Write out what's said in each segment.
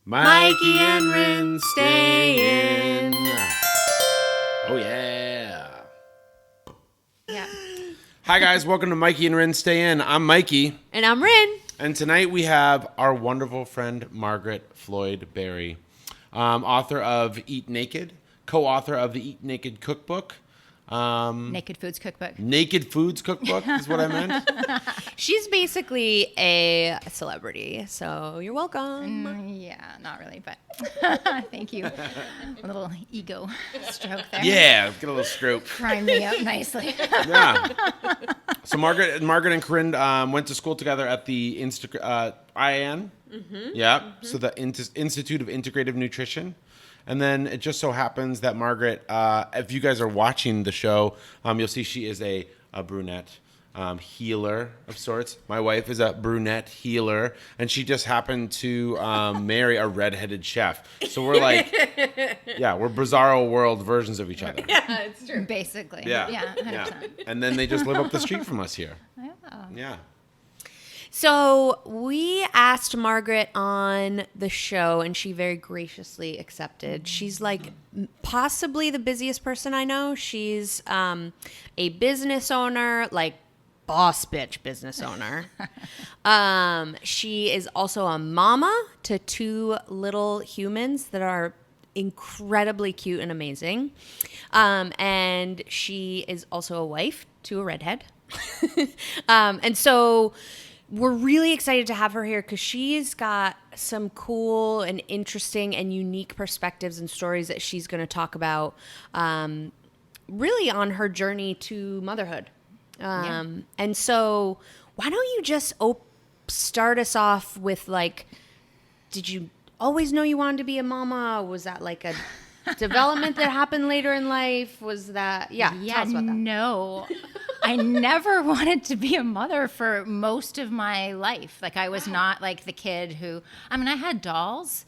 Mikey and Rinne stay in. Oh, yeah. Yeah. Hi, guys. Welcome to Mikey and Rinne Stay In. I'm Mikey. And I'm Rinne. And tonight we have our wonderful friend, Margaret Floyd Barry, author of Eat Naked, co-author of the Eat Naked cookbook. Naked Foods Cookbook. Naked Foods Cookbook is what I meant. She's basically a celebrity, so you're welcome. Yeah, not really, but thank you. A little ego stroke there. Yeah, get a little stroke. Prime me up nicely. Yeah. So Margaret and Corinne went to school together at the IAN. Mm-hmm. Yeah. Mm-hmm. So the Institute of Integrative Nutrition. And then it just so happens that Margaret, if you guys are watching the show, you'll see she is a brunette healer of sorts. My wife is a brunette healer, and she just happened to marry a redheaded chef. So we're like, yeah, we're bizarro world versions of each other. Yeah, it's true. Basically. Yeah. Yeah, 100%. Yeah. And then they just live up the street from us here. Oh. Yeah. So we asked Margaret on the show, and she very graciously accepted. She's like possibly the busiest person I know. She's a business owner, like boss bitch business owner. She is also a mama to two little humans that are incredibly cute and amazing. And she is also a wife to a redhead. And so we're really excited to have her here because she's got some cool and interesting and unique perspectives and stories that she's going to talk about really on her journey to motherhood. And so why don't you just start us off with, like, did you always know you wanted to be a mama? Was that like a development that happened later in life? Was that, tell us about that. No. I never wanted to be a mother for most of my life. Like, I was not like the kid who, I mean, I had dolls.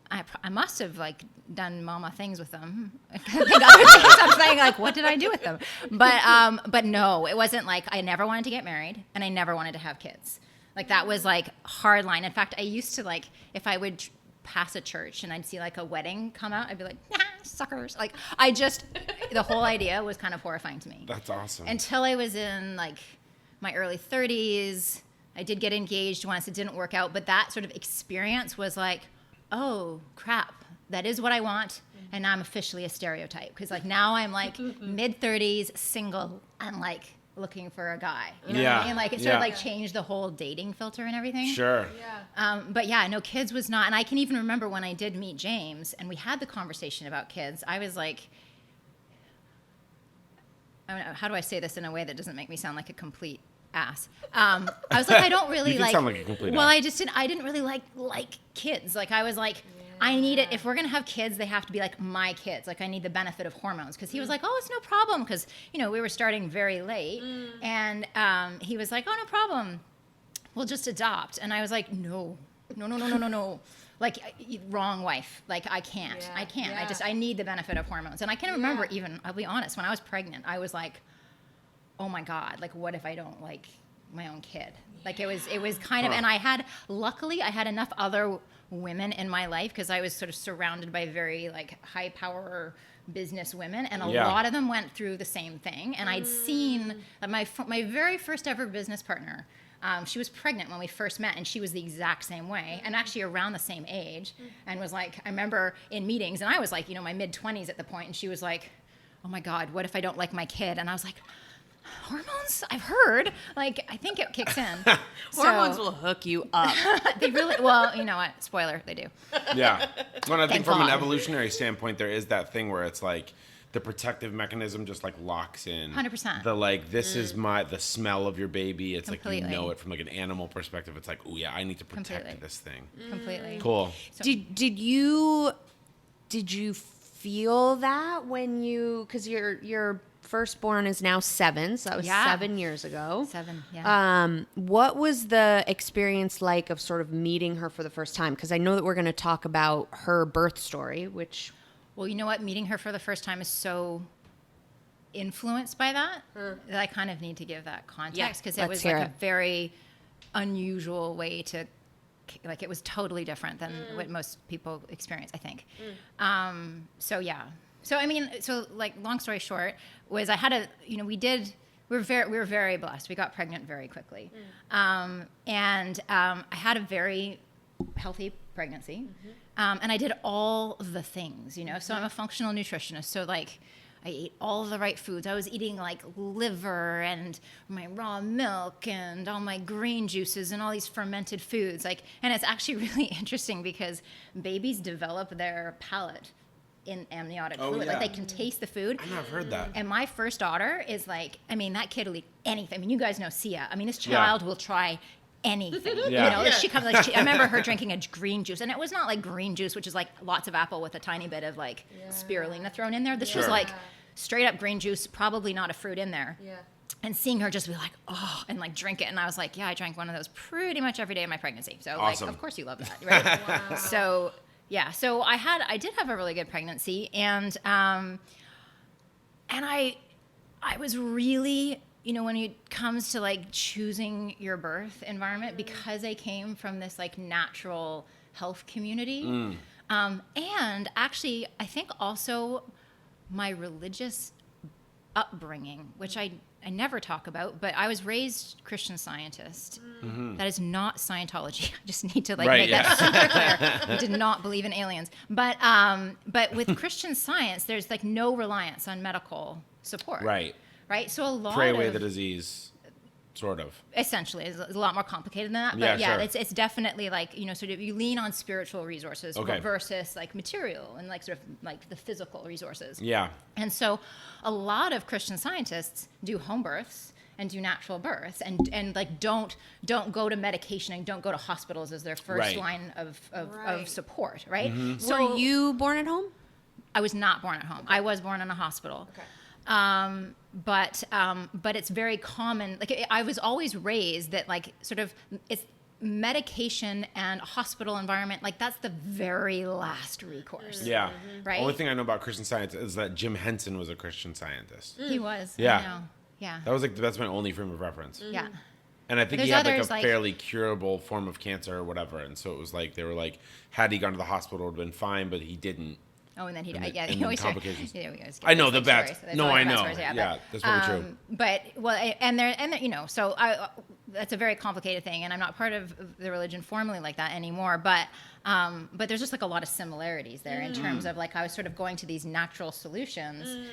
I must have like done mama things with them. I think other things I'm saying, like, what did I do with them? But no, it wasn't like I never wanted to get married and I never wanted to have kids. Like, that was like hard line. In fact, I used to, like, if I would pass a church and I'd see like a wedding come out, I'd be like, nah, suckers. Like, the whole idea was kind of horrifying to me. That's awesome. Until I was in like my early 30s. I did get engaged once. It didn't work out. But that sort of experience was like, oh, crap. That is what I want. And now I'm officially a stereotype. Because like now I'm like mid-30s, single, and like looking for a guy. You know what I mean? Like, it sort of like changed the whole dating filter and everything. Sure. Yeah. But yeah, no, kids was not. And I can even remember when I did meet James and we had the conversation about kids, I was like, I don't know, how do I say this in a way that doesn't make me sound like a complete ass? I was like, I don't really you can sound like a complete well, ass. I didn't really like kids. Like, I was like, I need it. If we're going to have kids, they have to be like my kids. Like, I need the benefit of hormones. Because he was like, oh, it's no problem. Because, you know, we were starting very late. And he was like, oh, no problem. We'll just adopt. And I was like, no. Like, wrong wife. Like, I can't. Yeah. I can't. Yeah. I need the benefit of hormones. And I can remember even, I'll be honest, when I was pregnant, I was like, oh my God, like, what if I don't like my own kid? Like, it was kind of, and luckily I had enough other women in my life because I was sort of surrounded by very like high power business women, and a lot of them went through the same thing. And I'd seen that my very first ever business partner, she was pregnant when we first met, and she was the exact same way, and actually around the same age, and was like, I remember in meetings, and I was like, you know, my mid-20s at the point, and she was like, oh my God, what if I don't like my kid? And I was like, hormones? I've heard. Like, I think it kicks in. Hormones will hook you up. They really, well, you know what? Spoiler, they do. Yeah. Well, I think Thank from an God. evolutionary standpoint, there is that thing where it's like the protective mechanism just like locks in. 100%. The like, this is the smell of your baby. It's Completely. like, you know it from like an animal perspective. It's like, oh yeah, I need to protect Completely. this thing. Completely. Cool. So, Did you feel that when because your firstborn is now 7, so that was 7 years ago. 7, yeah. What was the experience like of sort of meeting her for the first time? Because I know that we're going to talk about her birth story, which... Well, you know what? Meeting her for the first time is so influenced by that that I kind of need to give that context because it was like a very unusual way to like it was totally different than what most people experience, I think. So yeah. So I mean, so like long story short was I had a, you know, we were very blessed. We got pregnant very quickly. I had a very healthy pregnancy. And I did all the things, you know, so I'm a functional nutritionist. So like I ate all the right foods. I was eating like liver and my raw milk and all my green juices and all these fermented foods. Like, and it's actually really interesting because babies develop their palate in amniotic fluid. Yeah. Like they can taste the food. I know, I've heard that. And my first daughter is like, I mean, that kid will eat anything. I mean, you guys know Sia. I mean, this child will try anything. Yeah. You know, she comes like, I remember her drinking a green juice, and it was not like green juice, which is like lots of apple with a tiny bit of like spirulina thrown in there. This was like straight up green juice, probably not a fruit in there. Yeah. And seeing her just be like, oh, and like drink it. And I was like, yeah, I drank one of those pretty much every day of my pregnancy. So awesome. like, of course you love that, right? Wow. So yeah, so I did have a really good pregnancy, and I was really, you know, when it comes to like choosing your birth environment, because I came from this like natural health community, and actually I think also my religious upbringing, which I never talk about, but I was raised Christian Scientist. That is not Scientology. I just need to like make that super clear. I did not believe in aliens. But with Christian Science, there's like no reliance on medical support. Right. So a lot Pray away the disease, sort of. Essentially, it's a lot more complicated than that. But yeah, it's definitely like, you know, sort of you lean on spiritual resources versus like material and like sort of like the physical resources. Yeah. And so a lot of Christian Scientists do home births and do natural births and like don't go to medication and don't go to hospitals as their first line of support, right? So were you born at home? I was not born at home. I was born in a hospital. Okay. But it's very common. Like I was always raised that like sort of it's medication and hospital environment. Like that's the very last recourse. Yeah. Right. Only thing I know about Christian Science is that Jim Henson was a Christian Scientist. He was. Yeah. I know. Yeah. That was like that's my only frame of reference. Yeah. And I think he had like a fairly curable form of cancer or whatever. And so it was like they were like, had he gone to the hospital, it would have been fine, but he didn't. Oh, and then he died. Yeah, he always complications. I know the bad. No, I know. Yeah, that's probably true. But well, and there, you know, so that's a very complicated thing, and I'm not part of the religion formally like that anymore. But there's just like a lot of similarities there in terms of like I was sort of going to these natural solutions.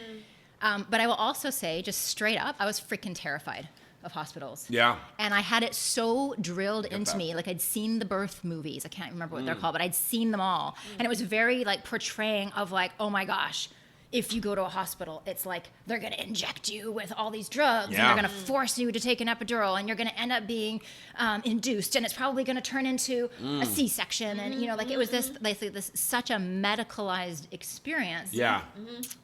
But I will also say, just straight up, I was freaking terrified of hospitals. Yeah. And I had it so drilled into me. Like I'd seen the birth movies. I can't remember what they're called, but I'd seen them all. And it was very like portraying of like, oh my gosh, if you go to a hospital, it's like they're going to inject you with all these drugs and they're going to force you to take an epidural and you're going to end up being induced and it's probably going to turn into a C-section. And, you know, like it was this such a medicalized experience. Yeah.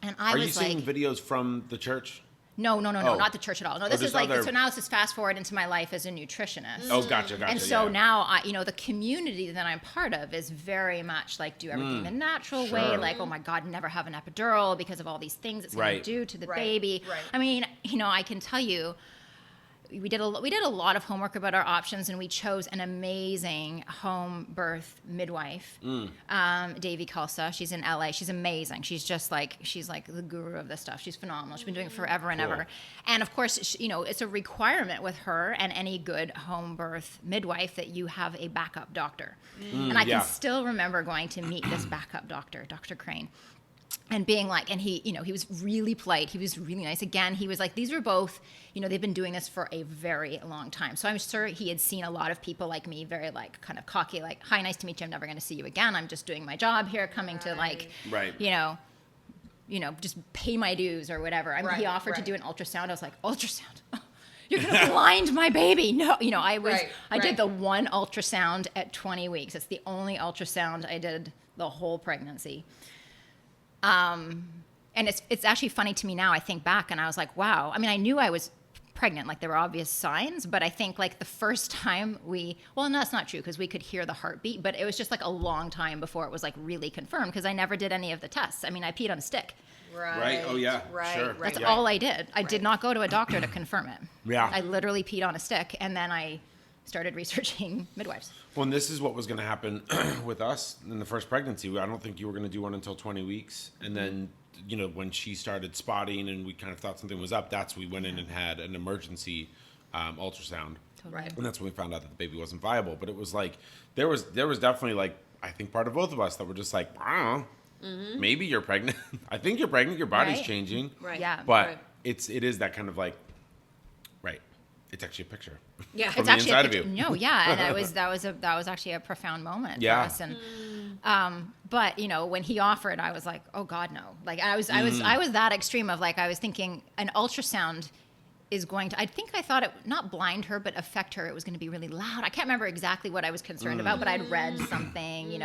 And I was like... Are you seeing videos from the church? No, not the church at all. No, this is like, so now let's just fast forward into my life as a nutritionist. Oh, gotcha. And so now, you know, the community that I'm part of is very much like do everything the natural way. Like, oh my God, never have an epidural because of all these things it's going to do to the baby. Right. I mean, you know, I can tell you, we did a lot of homework about our options, and we chose an amazing home birth midwife, Davy Kalsa. She's in LA. She's amazing. She's like the guru of this stuff. She's phenomenal. She's been doing it forever and ever. And of course, you know, it's a requirement with her and any good home birth midwife that you have a backup doctor. And I can still remember going to meet this backup doctor, Dr. Crane. And being like, and he, you know, he was really polite. He was really nice. Again, he was like, these were both, you know, they've been doing this for a very long time. So I'm sure he had seen a lot of people like me, very like kind of cocky, like, hi, nice to meet you. I'm never going to see you again. I'm just doing my job here, coming to like, you know, just pay my dues or whatever. I mean, he offered to do an ultrasound. I was like, ultrasound? You're going to blind my baby. No, you know, I did the one ultrasound at 20 weeks. It's the only ultrasound I did the whole pregnancy. And it's actually funny to me now. I think back and I was like, wow. I mean, I knew I was pregnant, like there were obvious signs, but I think like the first time well, no, that's not true because we could hear the heartbeat, but it was just like a long time before it was like really confirmed because I never did any of the tests. I mean, I peed on a stick. Right. Oh yeah. Right. Sure. That's all I did. I did not go to a doctor to confirm it. Yeah. I literally peed on a stick and then I started researching midwives. Well, and this is what was going to happen with us in the first pregnancy. I don't think you were going to do one until 20 weeks. And then, when she started spotting and we kind of thought something was up, that's when we went in and had an emergency ultrasound. Right. And that's when we found out that the baby wasn't viable. But it was like, there was definitely like, I think part of both of us that were just like, I don't know, maybe you're pregnant. I think you're pregnant. Your body's Right. changing. Right. Yeah. But Right. it is that kind of like, right. It's actually a picture. Yeah. From It's the actually inside of you. no, yeah, and that was actually a profound moment Yeah. for us. And but when he offered, I was like, oh God, no. Like I was that extreme of like I was thinking an ultrasound is going to. I thought it not blind her, but affect her. It was going to be really loud. I can't remember exactly what I was concerned about, but I'd read something, and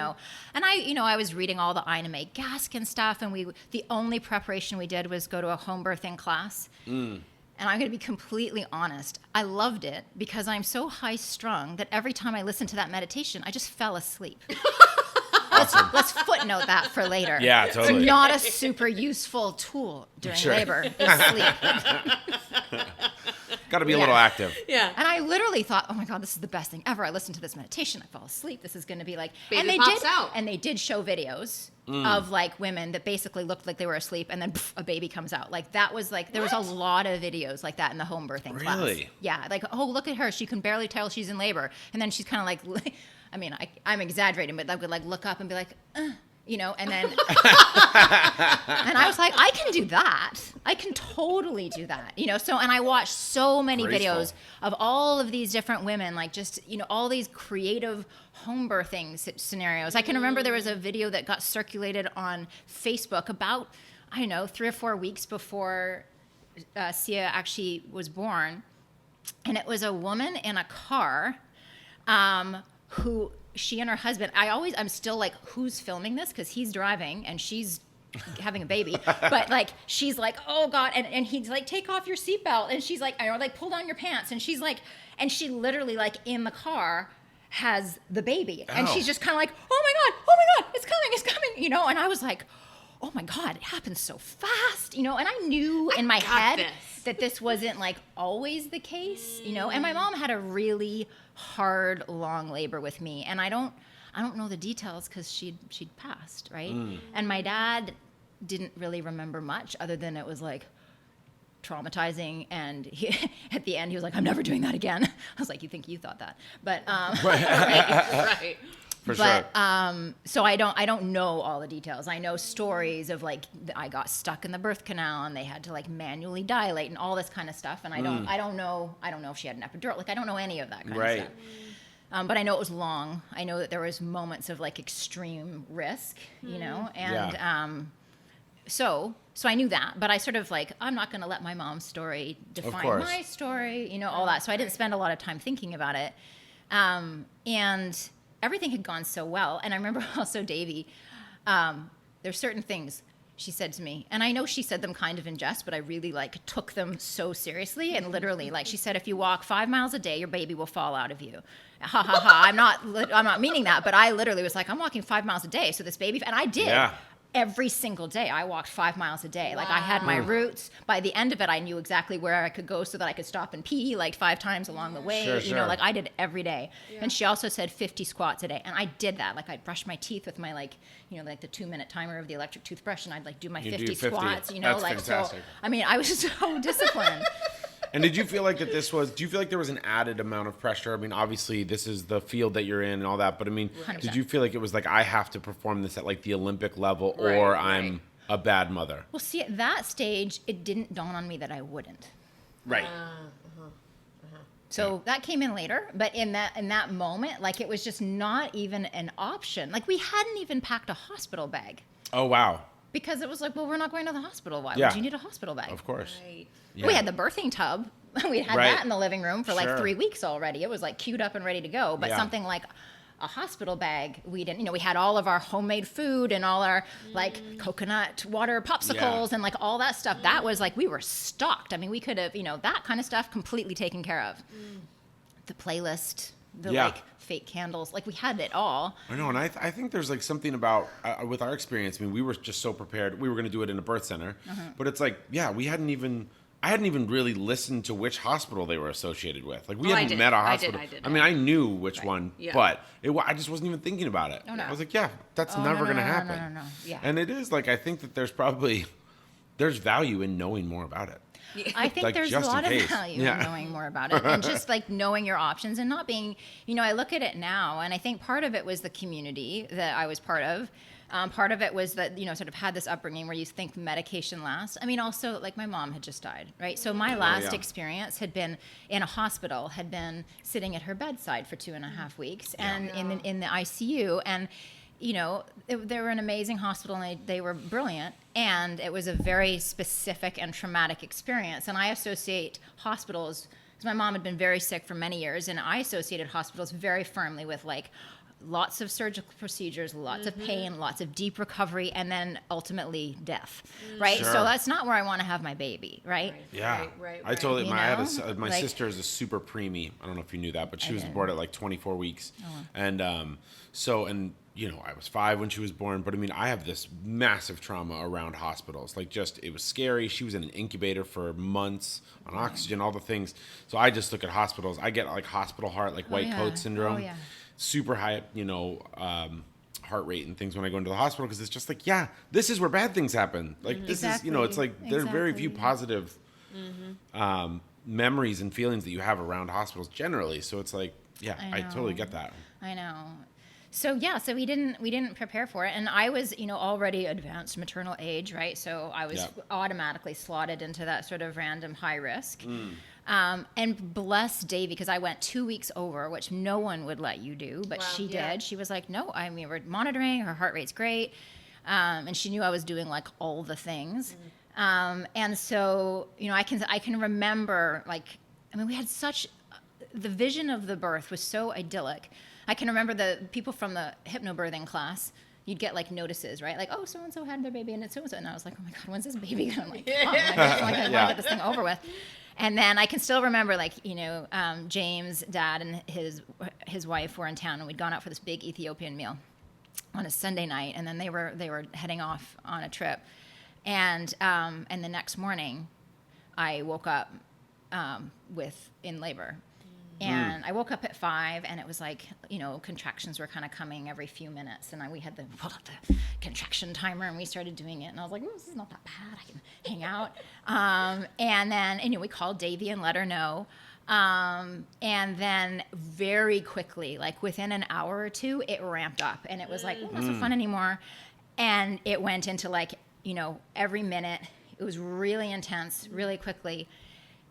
I was reading all the Ina May Gaskin stuff, and the only preparation we did was go to a home birthing class. And I'm going to be completely honest. I loved it because I'm so high strung that every time I listened to that meditation, I just fell asleep. Awesome. Let's footnote that for later. Yeah, totally. It's not a super useful tool during Sure. labor. Is sleep. Got to be a little active. Yeah. And I literally thought, oh my God, this is the best thing ever. I listened to this meditation. I fell asleep. This is going to be like, Baby pops out. And they did show videos of like women that basically looked like they were asleep and then a baby comes out. Like that was like, there was a lot of videos like that in the home birthing class. Really? Yeah. Like, oh, look at her. She can barely tell she's in labor. And then she's kind of like, I mean, I'm exaggerating, but I would like look up and be like, and then, and I was like, I can do that. I can totally do that, So, and I watched so many Graceful. videos of all of these different women, like just, all these creative home birthing scenarios. I can remember there was a video that got circulated on Facebook about, 3 or 4 weeks before Sia actually was born. And it was a woman in a car, who she and her husband, I'm still like, who's filming this? Because he's driving and she's having a baby. But like, she's like, oh God. And he's like, take off your seatbelt. And she's like, pull down your pants. And she's like, and she literally like in the car has the baby. And she's just kind of like, oh my God, it's coming, And I was like, oh my God, it happens so fast, And I knew in my head that this wasn't like always the case, And my mom had a really hard, long labor with me, and I don't know the details because she'd passed, right? And my dad didn't really remember much other than it was like traumatizing, and at the end he was like, I'm never doing that again. I was like, you think you thought that, but Right. For sure. so I don't know all the details. I know stories of like I got stuck in the birth canal and they had to like manually dilate and all this kind of stuff. And I don't know if she had an epidural. Like I don't know any of that kind of stuff. But I know it was long. I know that there was moments of like extreme risk, and so I knew that. But I sort of like, I'm not going to let my mom's story define my story, all that. So I didn't spend a lot of time thinking about it. And everything had gone so well. And I remember also Davy, there's certain things she said to me, and I know she said them kind of in jest, but I really like took them so seriously and literally, like she said, if you walk 5 miles a day, your baby will fall out of you. Ha ha ha. I'm not meaning that, but I literally was like, I'm walking 5 miles a day. So this baby, and I did. Yeah. Every single day, I walked 5 miles a day. Wow. Like I had my routes. By the end of it, I knew exactly where I could go so that I could stop and pee like 5 times along the way. Sure. Like I did it every day. Yeah. And she also said 50 squats a day, and I did that. Like I'd brush my teeth with my like the 2-minute timer of the electric toothbrush, and I'd like do my 50 squats. That's like fantastic. So. I mean, I was so disciplined. And did you feel like do you feel like there was an added amount of pressure? I mean, obviously this is the field that you're in and all that, but I mean, 100%. Did you feel like it was like, I have to perform this at like the Olympic level or I'm a bad mother? Well, see, at that stage, it didn't dawn on me that I wouldn't. Right. So that came in later, but in that moment, like it was just not even an option. Like we hadn't even packed a hospital bag. Oh, wow. Because it was like, well, we're not going to the hospital. Why would you need a hospital bag? Of course. Right. Yeah. We had the birthing tub. We had that in the living room for like 3 weeks already. It was like queued up and ready to go. But something like a hospital bag, we didn't, we had all of our homemade food and all our like coconut water popsicles and like all that stuff. That was like, we were stocked. I mean, we could have, that kind of stuff completely taken care of. The playlist, the like fake candles, like we had it all. I know. And I think there's like something about, with our experience, I mean, we were just so prepared. We were going to do it in a birth center, but it's like, we hadn't even, I hadn't even really listened to which hospital they were associated with. Like we I hadn't did. met a I did, hospital. I did. I mean, I knew which one, Yeah. but I just wasn't even thinking about it. Oh, no. I was like, yeah, that's Oh, never no, going to no, no, happen. no. Yeah. And it is like I think that there's value in knowing more about it. I think Like, there's a just in lot of case. value Yeah. in knowing more about it and just like knowing your options and not being, I look at it now and I think part of it was the community that I was part of. Part of it was that, sort of had this upbringing where you think medication lasts. I mean, also like my mom had just died, right? So my last yeah. experience had been in a hospital, had been sitting at her bedside for 2.5 weeks and in the ICU. And, they were an amazing hospital and they were brilliant. And it was a very specific and traumatic experience. And I associate hospitals, because my mom had been very sick for many years, and I associated hospitals very firmly with like lots of surgical procedures, lots of pain, lots of deep recovery, and then ultimately death, right? Sure. So that's not where I want to have my baby, right? Yeah, Right. I totally. You I had know? my Like- sister is a super preemie. I don't know if you knew that, but she was didn't. born at like 24 weeks, Oh. and I was 5 when she was born. But I mean, I have this massive trauma around hospitals. Like, just it was scary. She was in an incubator for months on oxygen, all the things. So I just look at hospitals. I get like hospital heart, like white yeah. coat syndrome, Oh, yeah. super high, heart rate and things when I go into the hospital, because it's just like, yeah, this is where bad things happen. Like this is, it's like there are very few positive memories and feelings that you have around hospitals generally. So it's like, yeah, I totally get that. I know. So we didn't prepare for it, and I was already advanced maternal age, right? So I was automatically slotted into that sort of random high risk. And bless Davy, because I went 2 weeks over, which no one would let you do, but she did. She was like, no, we're monitoring, her heart rate's great, and she knew I was doing like all the things. And so I can remember, like, we had such the vision of the birth was so idyllic. I can remember the people from the hypnobirthing class. You'd get like notices, right? Like, oh, so and so had their baby, and it's so and so. And I was like, oh my god, when's this baby gonna come? I want to get this thing over with. And then I can still remember, like, James' dad and his wife were in town, and we'd gone out for this big Ethiopian meal on a Sunday night, and then they were heading off on a trip, and the next morning, I woke up in labor. And I woke up at 5, and it was like, contractions were kind of coming every few minutes. And we had pulled up the contraction timer, and we started doing it. And I was like, oh, this is not that bad. I can hang out. And then, we called Davy and let her know. And then very quickly, like within an hour or two, it ramped up. And it was like, not so fun anymore. And it went into like, every minute. It was really intense, really quickly.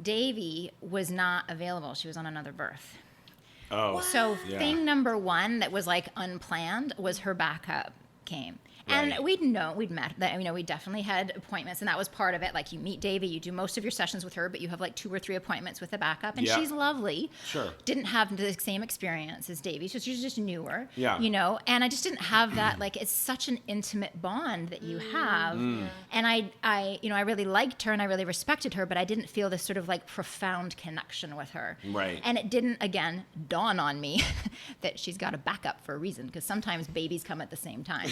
Davy was not available. She was on another birth. Oh, So yeah. thing number one that was like unplanned was her backup came. Right. And we'd met that, we definitely had appointments, and that was part of it. Like, you meet Davy, you do most of your sessions with her, but you have like 2 or 3 appointments with the backup, and Yeah. she's lovely. Sure. Didn't have the same experience as Davy, so she's just newer. Yeah. And I just didn't have that. Like, it's such an intimate bond that you have, and I really liked her and I really respected her, but I didn't feel this sort of like profound connection with her. Right. And it didn't, again, dawn on me that she's got a backup for a reason, because sometimes babies come at the same time.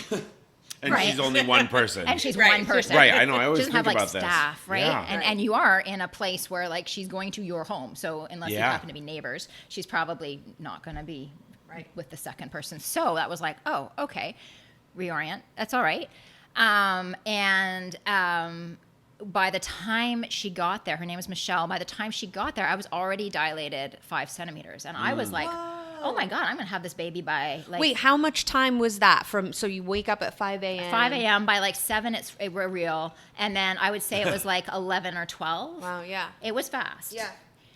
And Right. she's only one person. And she's Right. one person. Right, I know, I always she doesn't have think like about this. staff, right? Yeah. And you are in a place where like she's going to your home. So unless you Yeah. happen to be neighbors, she's probably not going to be Right. with the second person. So that was like, oh, okay, reorient. That's all right. By the time she got there, her name was Michelle. By the time she got there, I was already dilated 5 centimeters, and I was like, oh my god, I'm gonna have this baby by like. Wait, how much time was that from? So you wake up at 5 a.m. 5 a.m. By like 7, we're real, and then I would say it was like 11 or 12. Wow, yeah. It was fast. Yeah.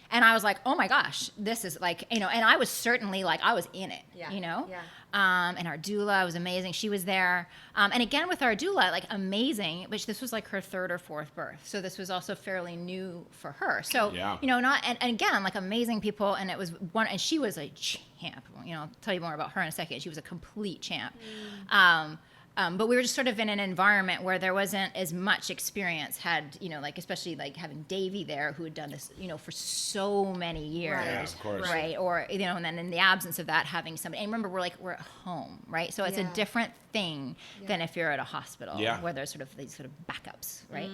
And I was like, oh my gosh, this is like, and I was certainly like, I was in it, Yeah. Yeah. And our doula was amazing. She was there. And again, with our doula, like amazing, which this was like her 3rd or 4th birth. So this was also fairly new for her. So, Yeah. and again, like amazing people. And it was and she was a champ. I'll tell you more about her in a second. She was a complete champ. But we were just sort of in an environment where there wasn't as much experience like especially like having Davy there, who had done this, for so many years. Right. Yeah, of course. Right. Or, and then in the absence of that, having somebody, and remember, we're at home, right? So it's a Yeah. different thing than if you're at a hospital Yeah. where there's sort of these sort of backups, right?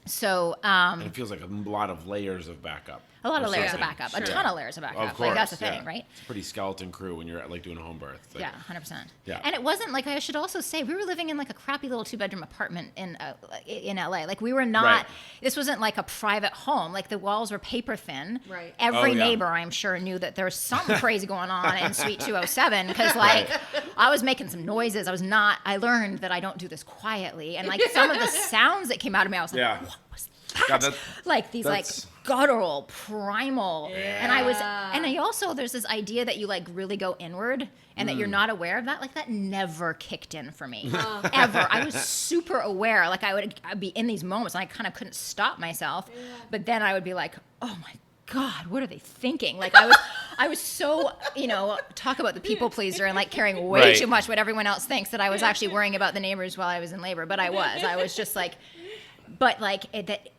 So, And it feels like a lot of layers of backup. a lot or of layers of something. backup, Sure. a ton of layers of backup. Of course, Like that's the thing, yeah. right? It's a pretty skeleton crew when you're like doing a home birth. It's like, Yeah, 100%. Yeah. And it wasn't like, I should also say, we were living in like a crappy little 2-bedroom apartment in LA. Like we were not, Right. this wasn't like a private home. Like the walls were paper thin. Right. Every Oh, yeah. neighbor, I'm sure, knew that there was something crazy going on in Suite 207 because like I was making some noises. I learned that I don't do this quietly. And like some of the sounds that came out of me, I was like, Yeah. what was that? God, that- Like these like that's- guttural, primal. And I also, there's this idea that you like really go inward and that you're not aware of that. Like that never kicked in for me, ever. I was super aware. Like I'd be in these moments and I kind of couldn't stop myself. But then I would be like, oh my God, what are they thinking? Like I was so, talk about the people pleaser and like caring way Right. too much what everyone else thinks that I was actually worrying about the neighbors while I was in labor. But I was just like, but like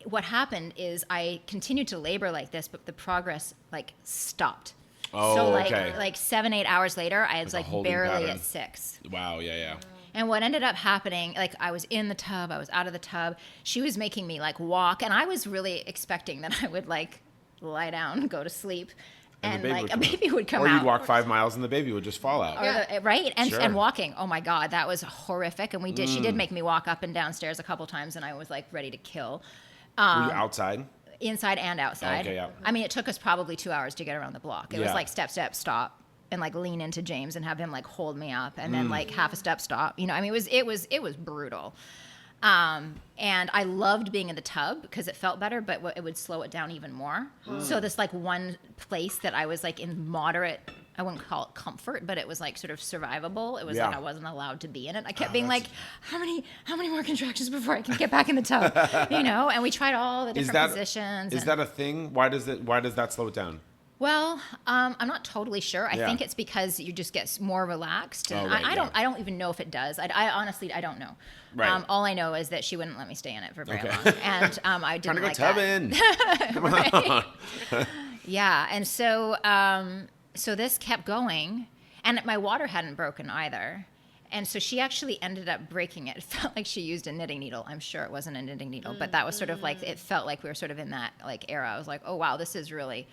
what happened is I continued to labor like this, but the progress like stopped. Oh, So like okay. like 7-8 hours later, I was Like a like holding barely pattern. at 6. Wow. Yeah. And what ended up happening, like I was in the tub, I was out of the tub. She was making me like walk, and I was really expecting that I would like lie down, go to sleep, and the baby like would a come out. baby would come Or out. you'd walk 5 miles and the baby would just fall out. Or right? And Sure. and walking. Oh my God, that was horrific. And she Mm. did make me walk up and downstairs a couple times, and I was like ready to kill. Were you outside? Inside and outside. Okay, yeah. I mean, it took us probably 2 hours to get around the block. It was Yeah. like step, stop, and like lean into James and have him like hold me up, and then like half a step stop. I mean, it was brutal. And I loved being in the tub because it felt better, but it would slow it down even more. So this like one place that I was like in moderate, I wouldn't call it comfort, but it was like sort of survivable. It was Yeah. like I wasn't allowed to be in it. I kept being like, how many more contractions before I can get back in the tub? And we tried all the different positions. Is and- that a thing? Why does that slow it down? Well, I'm not totally sure. I Yeah. think it's because you just get more relaxed. And Oh, right, I don't even know if it does. I honestly, I don't know. Right. All I know is that she wouldn't let me stay in it for very Okay. long. And I Trying didn't to go like that. tubbing. Come on. Yeah. And so, so this kept going, and my water hadn't broken either. And so she actually ended up breaking it. It felt like she used a knitting needle. I'm sure it wasn't a knitting needle, but that was sort of like, it felt like we were sort of in that like era. I was like, oh wow, this is really,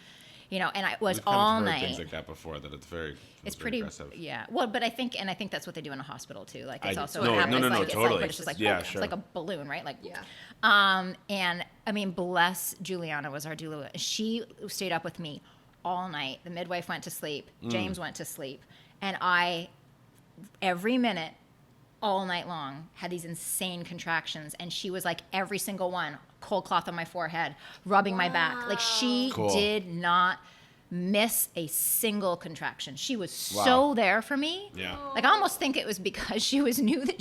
and I was We've kind of all heard night. things like that before. That it's very Pretty, aggressive. yeah. Well, but I think that's what they do in a hospital too. Like it's also no, what happens. no, like, it's like, totally. but it's just like, Yeah, it's sure. like a balloon, right? Like, Yeah. And I mean, bless Juliana was our doula. She stayed up with me all night. The midwife went to sleep. James went to sleep, and I, every minute, all night long, had these insane contractions. And she was like every single one, cold cloth on my forehead, rubbing my back. Like she Cool. did not miss a single contraction. She was Wow. so there for me. Yeah. Like I almost think it was because she knew that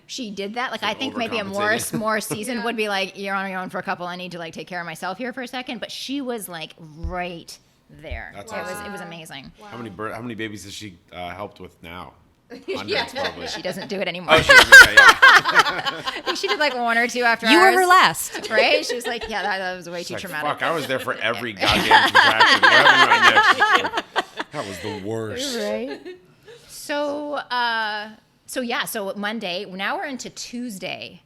she did that. Like I think maybe a overcompensating. more seasoned would be like, you're on your own for a couple. I need to like take care of myself here for a second. But she was like right there. That's It awesome. was amazing. How many babies has she helped with now? Hundreds, probably. She doesn't do it anymore. Oh, okay, yeah. I think she did like 1 or 2 after You were ours, her last. right? She was like, yeah, that was way too Like, traumatic. fuck, I was there for every goddamn contraction. What happened to my neck? That was the worst. Right. So so Monday, now we're into Tuesday.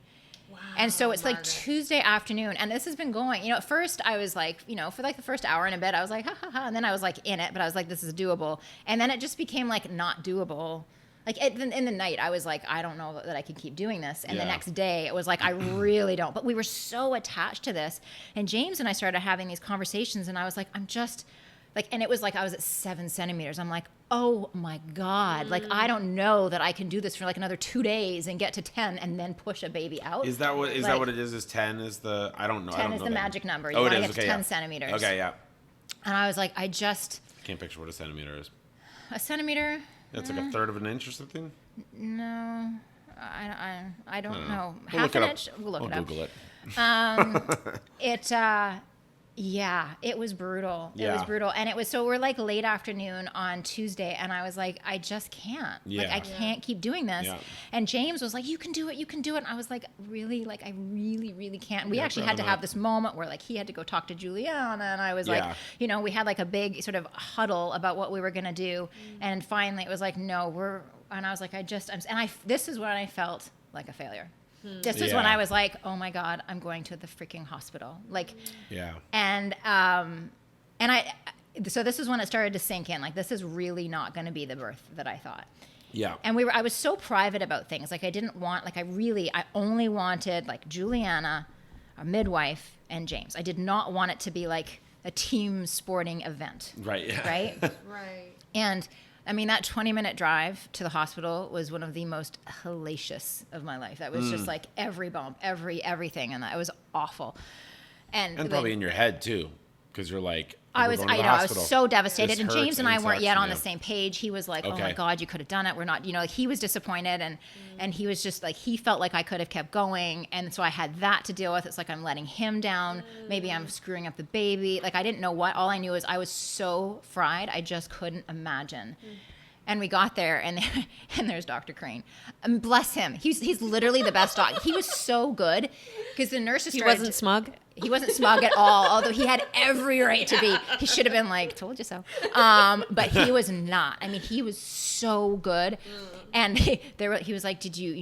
And so it's like Tuesday afternoon, and this has been going, at first I was like, for like the first hour in a bed, I was like, ha, ha, ha. And then I was like in it, but I was like, this is doable. And then it just became like not doable. Like in the night, I was like, I don't know that I can keep doing this. And the Yeah. next day, it was like, I really don't. But we were so attached to this. And James and I started having these conversations, and I was like, I'm just like, and it was like I was at 7 centimeters. I'm like, oh my God. Like, I don't know that I can do this for like another 2 days and get to 10 and then push a baby out. Is that what it is? Is 10 is the I don't know. 10 I don't is know the that. magic number. You Oh, want it to is. get to Okay, 10 yeah. centimeters. Okay, yeah. And I was like, I just, Can't picture what a centimeter is. a centimeter? It's like a third of an inch or something. No. I don't know. We'll Half look it an up. inch? We'll look I'll it up. Google it. It was brutal. It Yeah. was brutal. And it was, so we're like late afternoon on Tuesday, and I was like, I just can't. Like, Yeah. I can't keep doing this. Yeah. And James was like, you can do it. And I was like, really? Like, I really, really can't. And we Yeah, actually brother, had to no. have this moment where like he had to go talk to Juliana, and I was Yeah. like, we had like a big sort of huddle about what we were going to do. And finally it was like, no, and I was like, this is when I felt like a failure. This was when I was like, oh my God, I'm going to the freaking hospital. Like, and so this is when it started to sink in. Like, this is really not going to be the birth that I thought. Yeah. And I was so private about things. Like, I didn't want, like, I only wanted, like, Juliana, a midwife, and James. I did not want it to be, like, a team sporting event. Right. Yeah. Right? Right. And, I mean, that 20-minute drive to the hospital was one of the most hellacious of my life. That was just, like, every bump, everything. And that was awful. And probably in your head, too, because you're like, I was so devastated. This and James hurts and I and weren't sucks, yet on yeah. the same page. He was like, oh Okay. my God, you could have done it. We're not, he was disappointed. And he was just like, he felt like I could have kept going. And so I had that to deal with. It's like, I'm letting him down. Maybe I'm screwing up the baby. Like, I didn't know what. All I knew is I was so fried. I just couldn't imagine. And we got there, and there's Dr. Crane. Bless him. He's literally the best doctor. He was so good because the nurses He started wasn't smug? He wasn't smug at all, although he had every right to be. He should have been like, told you so. But he was not. I mean, he was so good. And he was like, did you,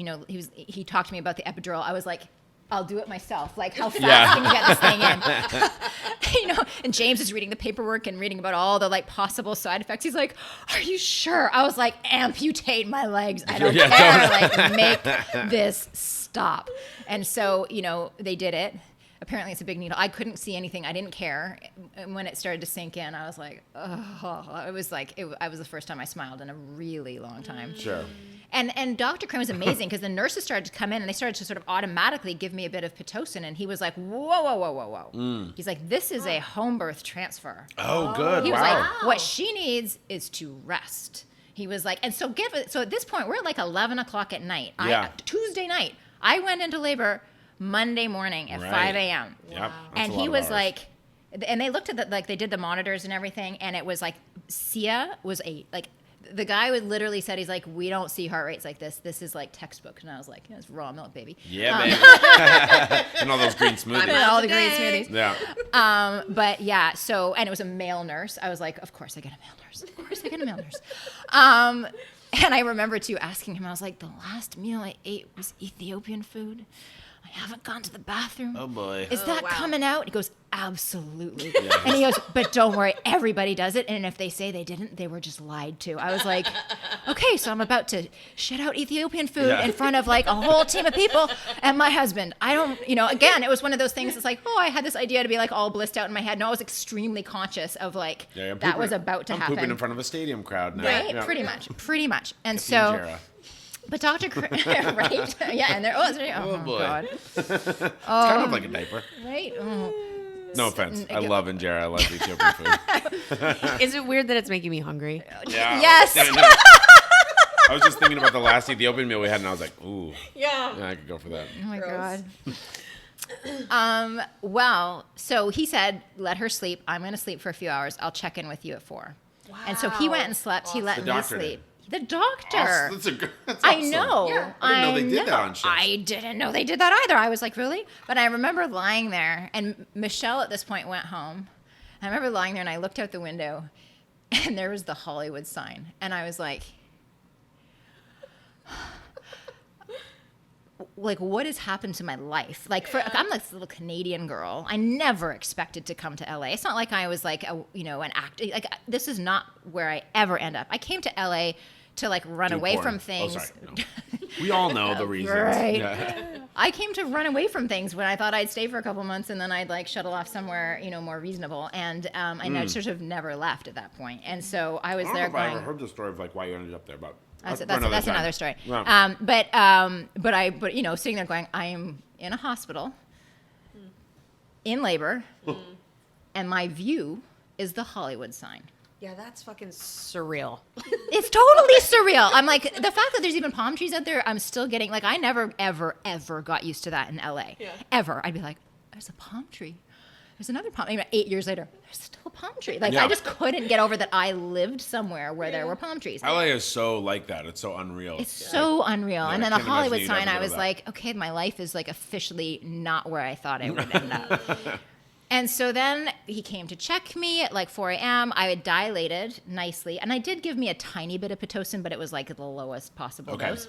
he talked to me about the epidural. I was like, I'll do it myself. Like, how fast can you get this thing in? And James is reading the paperwork and reading about all the, like, possible side effects. He's like, are you sure? I was like, amputate my legs. I don't care. Like, make this stop. And so, they did it. Apparently it's a big needle. I couldn't see anything. I didn't care. And when it started to sink in, I was like, oh, it was like, I was the first time I smiled in a really long time. Sure. And Dr. Crane was amazing because the nurses started to come in and they started to sort of automatically give me a bit of Pitocin. And he was like, whoa. He's like, this is a home birth transfer. Oh, good. He was Wow. like, what she needs is to so at this point, we're at like 11 o'clock at night. Tuesday night. I went into labor Monday morning at 5 a.m. Yep. And he was like, and they looked at they did the monitors and everything, and it was like, Sia was the guy would literally said, he's like, we don't see heart rates like this. This is like textbook. And I was like, it's raw milk, baby. Yeah, baby. And all those green smoothies. And all the green smoothies. Yeah. But yeah, and it was a male nurse. I was like, of course I get a male nurse. And I remember too asking him, I was like, the last meal I ate was Ethiopian food. I haven't gone to the bathroom. Oh, boy. Is that coming out? He goes, absolutely. Yeah. And he goes, but don't worry, everybody does it. And if they say they didn't, they were just lied to. I was like, okay, so I'm about to shit out Ethiopian food in front of like a whole team of people and my husband. I don't, again, it was one of those things. It's like, I had this idea to be like all blissed out in my head. No, I was extremely conscious of like, that was about to happen. I'm pooping in front of a stadium crowd now. Right? Yeah. Pretty much. And so... But Dr. right? Yeah, and oh boy. God. It's kind of like a diaper. Right? Oh. No offense. I love injera. I love Ethiopian food. Is it weird that it's making me hungry? Yeah. Yes. Yeah, no. I was just thinking about the last Ethiopian meal we had, and I was like, ooh. Yeah, I could go for that. Oh, my God. Well, so he said, let her sleep. I'm going to sleep for a few hours. I'll check in with you at 4. Wow. And so he went and slept. Awesome. He let me sleep. The doctor. Awesome. That's awesome. I know. Yeah. I didn't know they did that on shift. I didn't know they did that either. I was like, really? But I remember lying there, and Michelle at this point went home. I remember lying there, and I looked out the window, and there was the Hollywood sign. And I was like, what has happened to my life? Like, I'm this little Canadian girl. I never expected to come to LA. It's not like I was like, an actor. Like, this is not where I ever end up. I came to LA to like run away from things. Oh, sorry. No. We all know the reasons. Right. Yeah. I came to run away from things when I thought I'd stay for a couple months and then I'd like shuttle off somewhere, more reasonable. And I sort of never left at that point. And so I was there I going. ever heard the story of like why you ended up there, but that's another story. Yeah. But sitting there going, I am in a hospital, in labor, and my view is the Hollywood sign. Yeah, that's fucking surreal. It's totally surreal. I'm like, the fact that there's even palm trees out there, I'm still getting, like, I never, ever, ever got used to that in LA. Yeah. Ever. I'd be like, there's a palm tree. There's another palm. 8 years later, there's still a palm tree. Like, I just couldn't get over that I lived somewhere where there were palm trees. LA is so like that. It's so unreal. It's so unreal. Yeah, and then the can't Hollywood imagine you'd sign, ever I go was to like, okay, my life is like officially not where I thought I would end up. And so then he came to check me at like 4 a.m. I had dilated nicely. And I did give me a tiny bit of Pitocin, but it was like the lowest possible dose.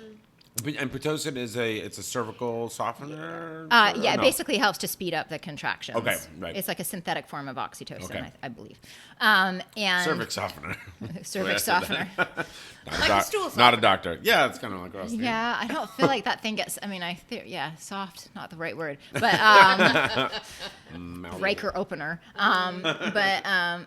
And Pitocin it's a cervical softener? Yeah, Or it no? basically helps to speed up the contractions. Okay, right. It's like a synthetic form of oxytocin, Okay. I believe. And Cervix softener. cervix softener. Like a stool Not a doctor. Yeah, it's kind of like us. Yeah, I don't feel like that thing gets. I mean, soft, not the right word, but breaker opener.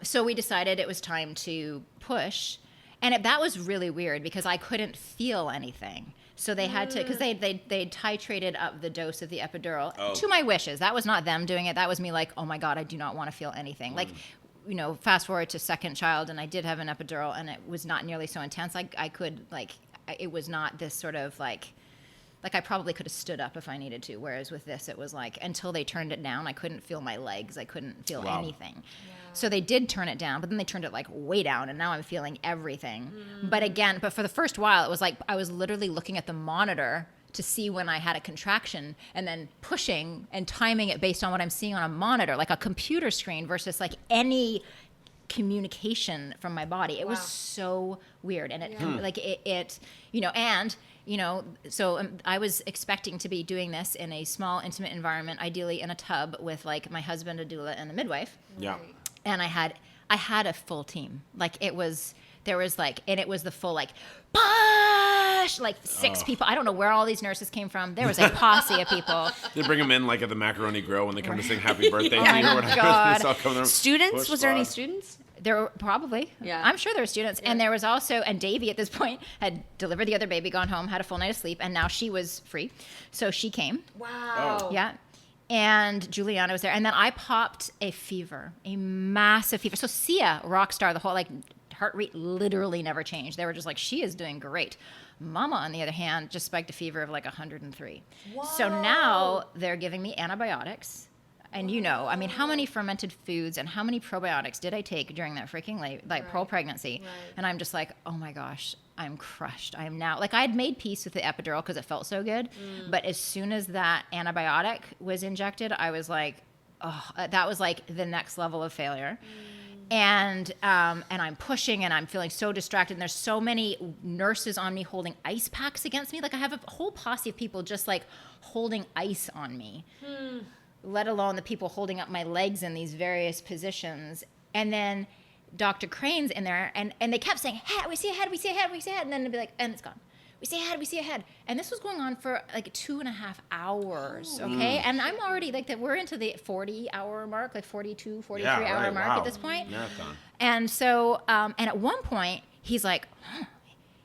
So we decided it was time to push, and that was really weird because I couldn't feel anything. So they had to, because they titrated up the dose of the epidural to my wishes. That was not them doing it. That was me like, oh my God, I do not want to feel anything. Like, fast forward to second child, and I did have an epidural, and it was not nearly so intense. I could, it was not this sort of like I probably could have stood up if I needed to. Whereas with this, it was like, until they turned it down, I couldn't feel my legs. I couldn't feel anything. Yeah. So they did turn it down, but then they turned it like way down, and now I'm feeling everything. But for the first while, it was like I was literally looking at the monitor to see when I had a contraction, and then pushing and timing it based on what I'm seeing on a monitor, like a computer screen, versus like any communication from my body. It was so weird, and so I was expecting to be doing this in a small, intimate environment, ideally in a tub with like my husband, a doula, and a midwife. Yeah. And I had a full team. Like it was the full like push, like 6 people. I don't know where all these nurses came from. There was a posse of people. They bring them in like at the Macaroni Grill when they come to sing Happy Birthday Oh to my you or whatever. God. They all come there, Students? push Was there any squad. students? There were probably. Yeah. I'm sure there were students. Yeah. And there was also, and Davy at this point had delivered the other baby, gone home, had a full night of sleep, and now she was free. So she came. Wow. Yeah. And Juliana was there. And then I popped a massive fever. So Sia, rock star, the whole like heart rate literally never changed. They were just like, she is doing great. Mama, on the other hand, just spiked a fever of like 103. Whoa. So now they're giving me antibiotics. And I mean, how many fermented foods and how many probiotics did I take during that freaking whole pregnancy? Right. And I'm just like, oh my gosh, I'm crushed. I am now, like, I had made peace with the epidural because it felt so good. But as soon as that antibiotic was injected, I was like, oh, that was like the next level of failure. And I'm pushing, and I'm feeling so distracted. And there's so many nurses on me holding ice packs against me. Like I have a whole posse of people just like holding ice on me. Let alone the people holding up my legs in these various positions. And then Dr. Crane's in there, and they kept saying, head, we see a head, we see a head, we see a head. And then they'd be like, and it's gone. We see a head, we see a head. And this was going on for like 2.5 hours, okay? And I'm already like, we're into the 40-hour mark, like 42, 43-hour mark at this point. Marathon. And so, and at one point, he's like,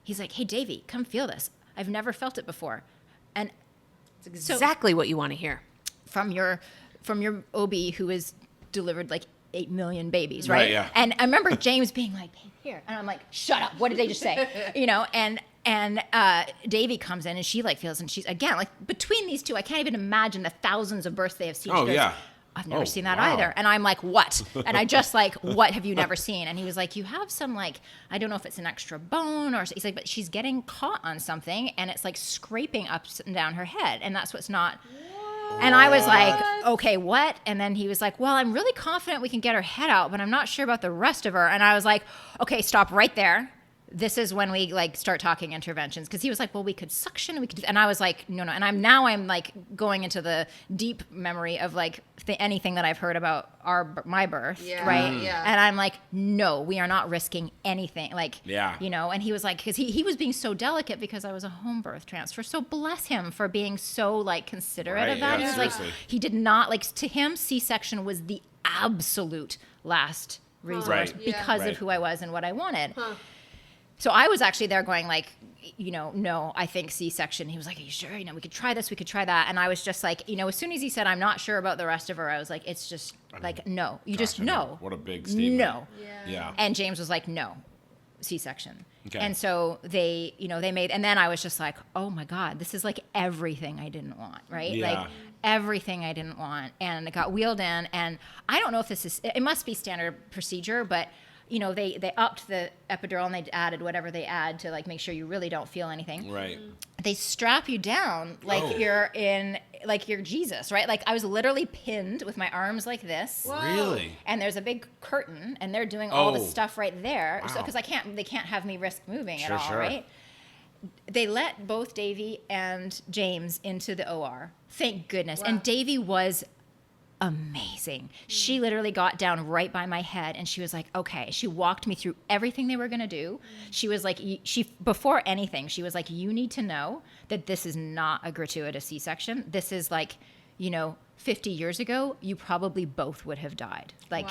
hey, Davey, come feel this. I've never felt it before. And It's exactly what you want to hear. from your OB who has delivered like 8 million babies, right? Yeah. And I remember James being like, hey, here. And I'm like, shut up. What did they just say? And Davy comes in, and she like feels, and she's again, like between these two, I can't even imagine the thousands of births they have seen. Oh, She goes, yeah. I've never seen that wow. either. And I'm like, what? And I just like, what have you never seen? And he was like, you have some like, I don't know if it's an extra bone or, he's like, but she's getting caught on something, and it's like scraping up and down her head. And that's what's not. And I was like, okay, what? And then he was like, well, I'm really confident we can get her head out, but I'm not sure about the rest of her. And I was like, okay, stop right there. This is when we like start talking interventions, because he was like, well, we could suction, we could, and I was like, no. And I'm like going into the deep memory of like anything that I've heard about my birth, right? Yeah. And I'm like, no, we are not risking anything, like, Yeah. And he was like, because he was being so delicate because I was a home birth transfer. So bless him for being so like considerate Right, of that. yeah, He was like, seriously. he did not like, to him, C-section was the absolute last resource Right. because Right. of who I was and what I wanted. So I was actually there going like, no, I think C-section. He was like, are you sure? We could try this, we could try that. And I was just like, as soon as he said, I'm not sure about the rest of her, I was like, it's just like, no, you just no. What a big statement. No. Yeah. And James was like, no, C-section. Okay. And so they made, and then I was just like, oh my God, this is like everything I didn't want, right? Yeah. Like everything I didn't want. And it got wheeled in, and I don't know if it must be standard procedure, but they upped the epidural, and they added whatever they add to like make sure you really don't feel anything. Right. They strap you down like you're Jesus, right? Like I was literally pinned with my arms like this. Really? And there's a big curtain, and they're doing all the Oh. stuff right there. So Wow. because they can't have me risk moving at Sure, all, sure. right? they let both Davy and James into the OR. Thank goodness. Wow. And Davy was amazing. She literally got down right by my head and she was like, okay. She walked me through everything they were going to do. She was like, before anything, she was like, you need to know that this is not a gratuitous C-section. This is like, 50 years ago, you probably both would have died. Like,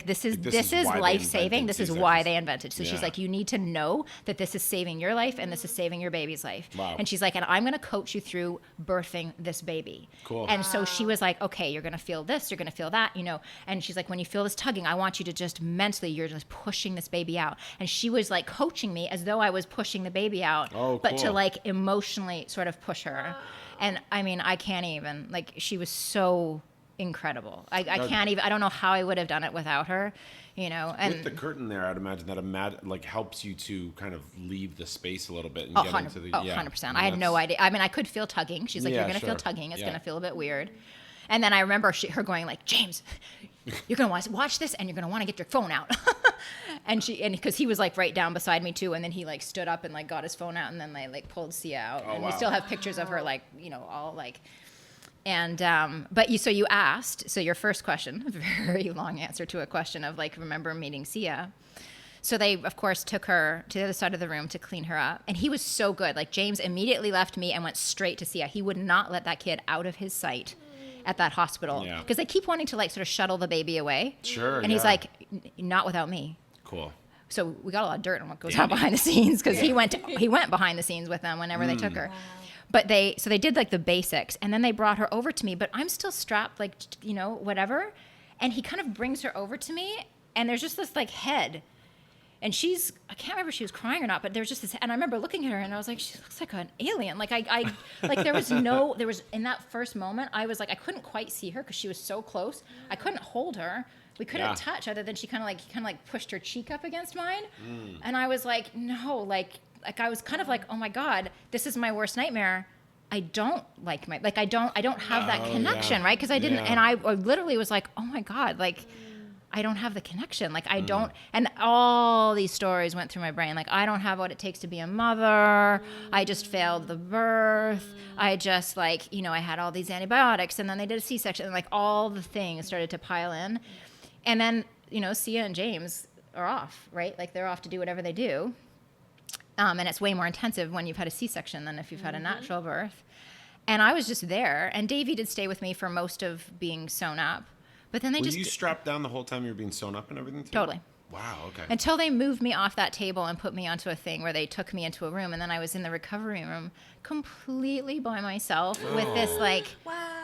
this is life saving. This is why they invented. So she's like, you need to know that this is saving your life and this is saving your baby's life. Wow. And she's like, and I'm going to coach you through birthing this baby. Cool. And so she was like, okay, you're going to feel this, you're going to feel that, and she's like, when you feel this tugging, I want you to just mentally, you're just pushing this baby out. And she was like coaching me as though I was pushing the baby out, but to like emotionally sort of push her. And I mean, I can't even, like, she was so incredible. I can't even, I don't know how I would have done it without her, And with the curtain there, I'd imagine that helps you to kind of leave the space a little bit and get into the... 100%. I had no idea. I mean, I could feel tugging. She's like, you're going to feel tugging. It's going to feel a bit weird. And then I remember her going like, James, you're going to want to watch this and you're going to want to get your phone out. and because he was like right down beside me too. And then he like stood up and like got his phone out and then they like pulled Sia out. And we still have pictures of her like, all like, and, so you asked, so your first question, a very long answer to a question of like, remember meeting Sia. So they, of course, took her to the other side of the room to clean her up. And he was so good. Like James immediately left me and went straight to Sia. He would not let that kid out of his sight at that hospital because they keep wanting to like sort of shuttle the baby away. Sure. And he's like, not without me. Cool. So we got a lot of dirt on what goes on behind the scenes because he went behind the scenes with them whenever they took her. Wow. But they did like the basics and then they brought her over to me, but I'm still strapped like, whatever. And he kind of brings her over to me and there's just this like head. And I can't remember if she was crying or not, but there was just this, and I remember looking at her and I was like, she looks like an alien. Like like there was in that first moment, I was like, I couldn't quite see her because she was so close. I couldn't hold her. We couldn't touch other than he kind of like pushed her cheek up against mine. And I was like, no, like I was kind of like, oh my God, this is my worst nightmare. I don't like I don't have that connection, right? Because I didn't, and I literally was like, oh my God, like, I don't have the connection. Like I don't, and all these stories went through my brain. Like I don't have what it takes to be a mother. I just failed the birth. I just like, I had all these antibiotics and then they did a C-section and like all the things started to pile in. And then, Sia and James are off, right? Like they're off to do whatever they do. And it's way more intensive when you've had a C-section than if you've had a natural birth. And I was just there. And Davey did stay with me for most of being sewn up. But then they Were you strapped down the whole time you were being sewn up and everything too? Totally. Wow, okay. Until they moved me off that table and put me onto a thing where they took me into a room. And then I was in the recovery room completely by myself with this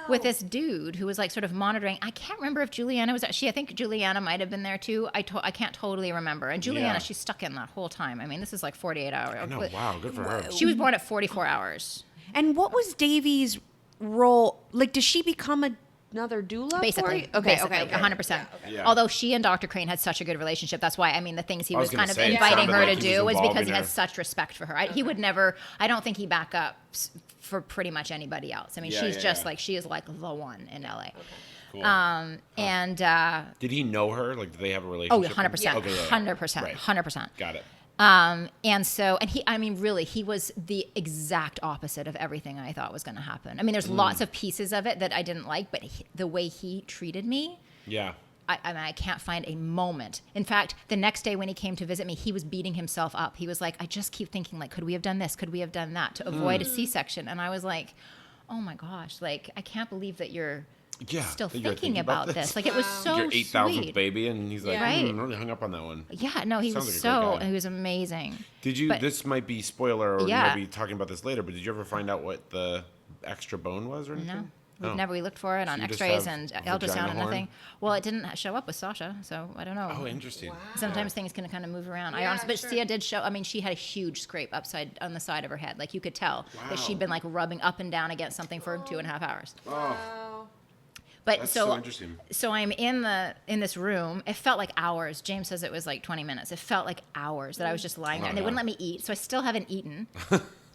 with this dude who was like sort of monitoring. I can't remember if Juliana was actually, I think Juliana might have been there too. I can't totally remember. And Juliana, she's stuck in that whole time. I mean, this is like 48 hours. I know, wow, good for her. She was born at 44 hours. And what was Davey's role? Like, does she become another doula? Basically. Okay. 100%. Yeah. Although she and Dr. Crane had such a good relationship. That's why, the things he was kind of say, inviting her to like do was because he her. has such respect for her. He would never, I don't think he back up for pretty much anybody else. She's just like, she is like the one in LA. Okay. Cool. And did he know her? Like, did they have a relationship? 100%. Okay, 100%. Right. 100%. Got it. And really, he was the exact opposite of everything I thought was going to happen. There's lots of pieces of it that I didn't like, but the way he treated me, I can't find a moment. In fact, the next day when he came to visit me, he was beating himself up. He was like, I just keep thinking, like, could we have done this? Could we have done that to avoid a C-section? And I was like, oh my gosh, like, I can't believe that you're still thinking about this. Like, it was so your 8,000th sweet. baby, and he's like, I'm really hung up on that one. Yeah, no, he was he was amazing. Did you, this might be spoiler, or you might be talking about this later, but did you ever find out what the extra bone was or anything? No. We looked for it on x-rays and ultrasound and nothing. Well, it didn't show up with Sasha, so I don't know. Oh, interesting. Wow. Sometimes things can kind of move around. But Sia did show, she had a huge scrape on the side of her head. Like, you could tell that she'd been like rubbing up and down against something for 2.5 hours. Oh. But That's so interesting. So I'm in this room. It felt like hours. James says it was like 20 minutes. It felt like hours that I was just lying there, and they wouldn't let me eat. So I still haven't eaten.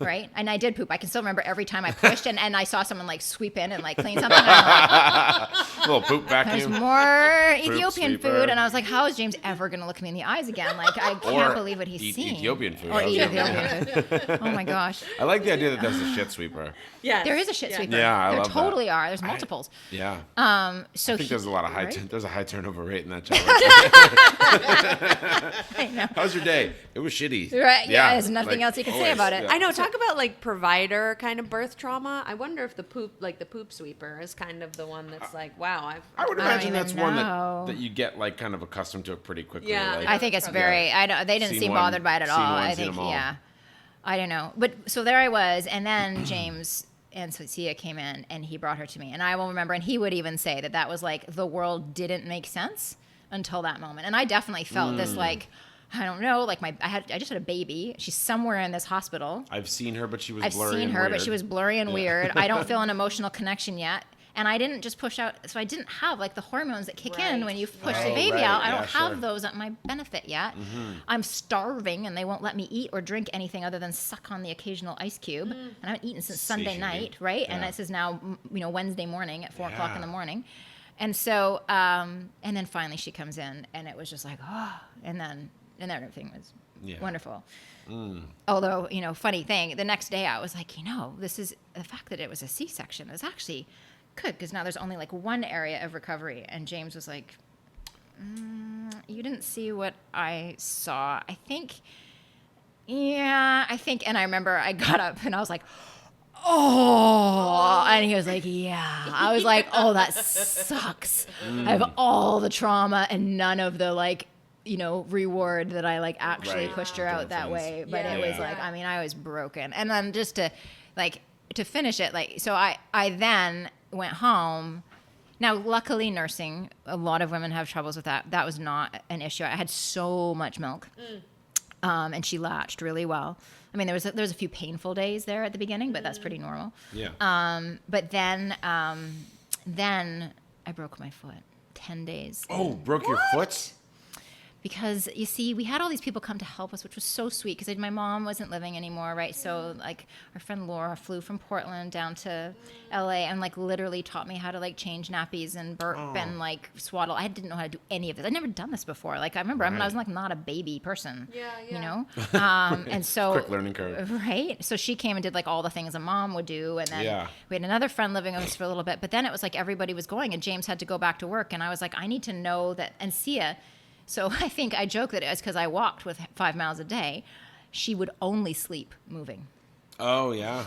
right? And I did poop. I can still remember every time I pushed and I saw someone like sweep in and like clean something. And I'm like, Little poop there's vacuum. more Ethiopian sweeper. food. And I was like, how is James ever going to look me in the eyes again? Like, I can't believe what he's eat seeing. Ethiopian food. Or I was eat gonna- Ethiopian food. Oh my gosh. I like the idea that there's a shit sweeper. Yes. There is a shit sweeper. Yeah, I there love that. totally are. There's multiples. Yeah. So I think there's a lot of right? there's a high turnover rate in that job. I know. How's your day? It was shitty. Right, yeah, there's nothing else you can say always, about it. yeah. I know. Talk about like provider kind of birth trauma. I wonder if the poop sweeper is kind of the one that's like, wow. I would I don't imagine even that's one know. that you get like kind of accustomed to it pretty quickly. Yeah. like- I think it's Probably. very. I don't. They didn't Scene seem one, bothered by it at scene all. one, I scene think. them all. Yeah. I don't know. But so there I was, and then James and Sophia came in, and he brought her to me, and I will remember. And he would even say that was like the world didn't make sense until that moment, and I definitely felt this like. I don't know, like I just had a baby. She's somewhere in this hospital. I've seen her, but she was I've blurry seen and her, weird. but she was blurry and weird. I don't feel an emotional connection yet. And I didn't just push out, so I didn't have like the hormones that kick in Right. when you push Oh, the baby right. out. I Yeah, don't sure. have those at my benefit yet. I'm starving and they won't let me eat or drink anything other than suck on the occasional ice cube. And I haven't eaten since Sunday Satiating. night, right? And Yeah. this is now, Wednesday morning at 4 o'clock in Yeah. the morning. And so, and then finally she comes in and it was just like, oh, and then everything was wonderful. Although, funny thing, the next day I was like, this is the fact that it was a C-section is actually good because now there's only like one area of recovery. And James was like, you didn't see what I saw. I think, and I remember I got up and I was like, oh, and he was like, yeah. I was like, oh, that sucks. I have all the trauma and none of the like, reward that I like actually Right. pushed her out that Endorphins. way. But Yeah. it was Yeah. like, I was broken. And then just to finish it, like, so I then went home. Now, luckily, nursing, a lot of women have troubles with that. That was not an issue. I had so much milk, and she latched really well. I mean, there was a few painful days there at the beginning, but that's pretty normal. Yeah. But then I broke my foot. 10 days. Oh, broke your foot? Because you see, we had all these people come to help us, which was so sweet because my mom wasn't living anymore, right? So like our friend Laura flew from Portland down to LA and like literally taught me how to like change nappies and burp and like swaddle. I didn't know how to do any of this. I'd never done this before. Like I remember, I was like not a baby person, and so Quick learning curve. right? So she came and did like all the things a mom would do, and then we had another friend living with us for a little bit. But then it was like everybody was going, and James had to go back to work, and I was like, I need to know that, and Sia. So I think I joke that it was because I walked with 5 miles a day. She would only sleep moving. Oh, yeah.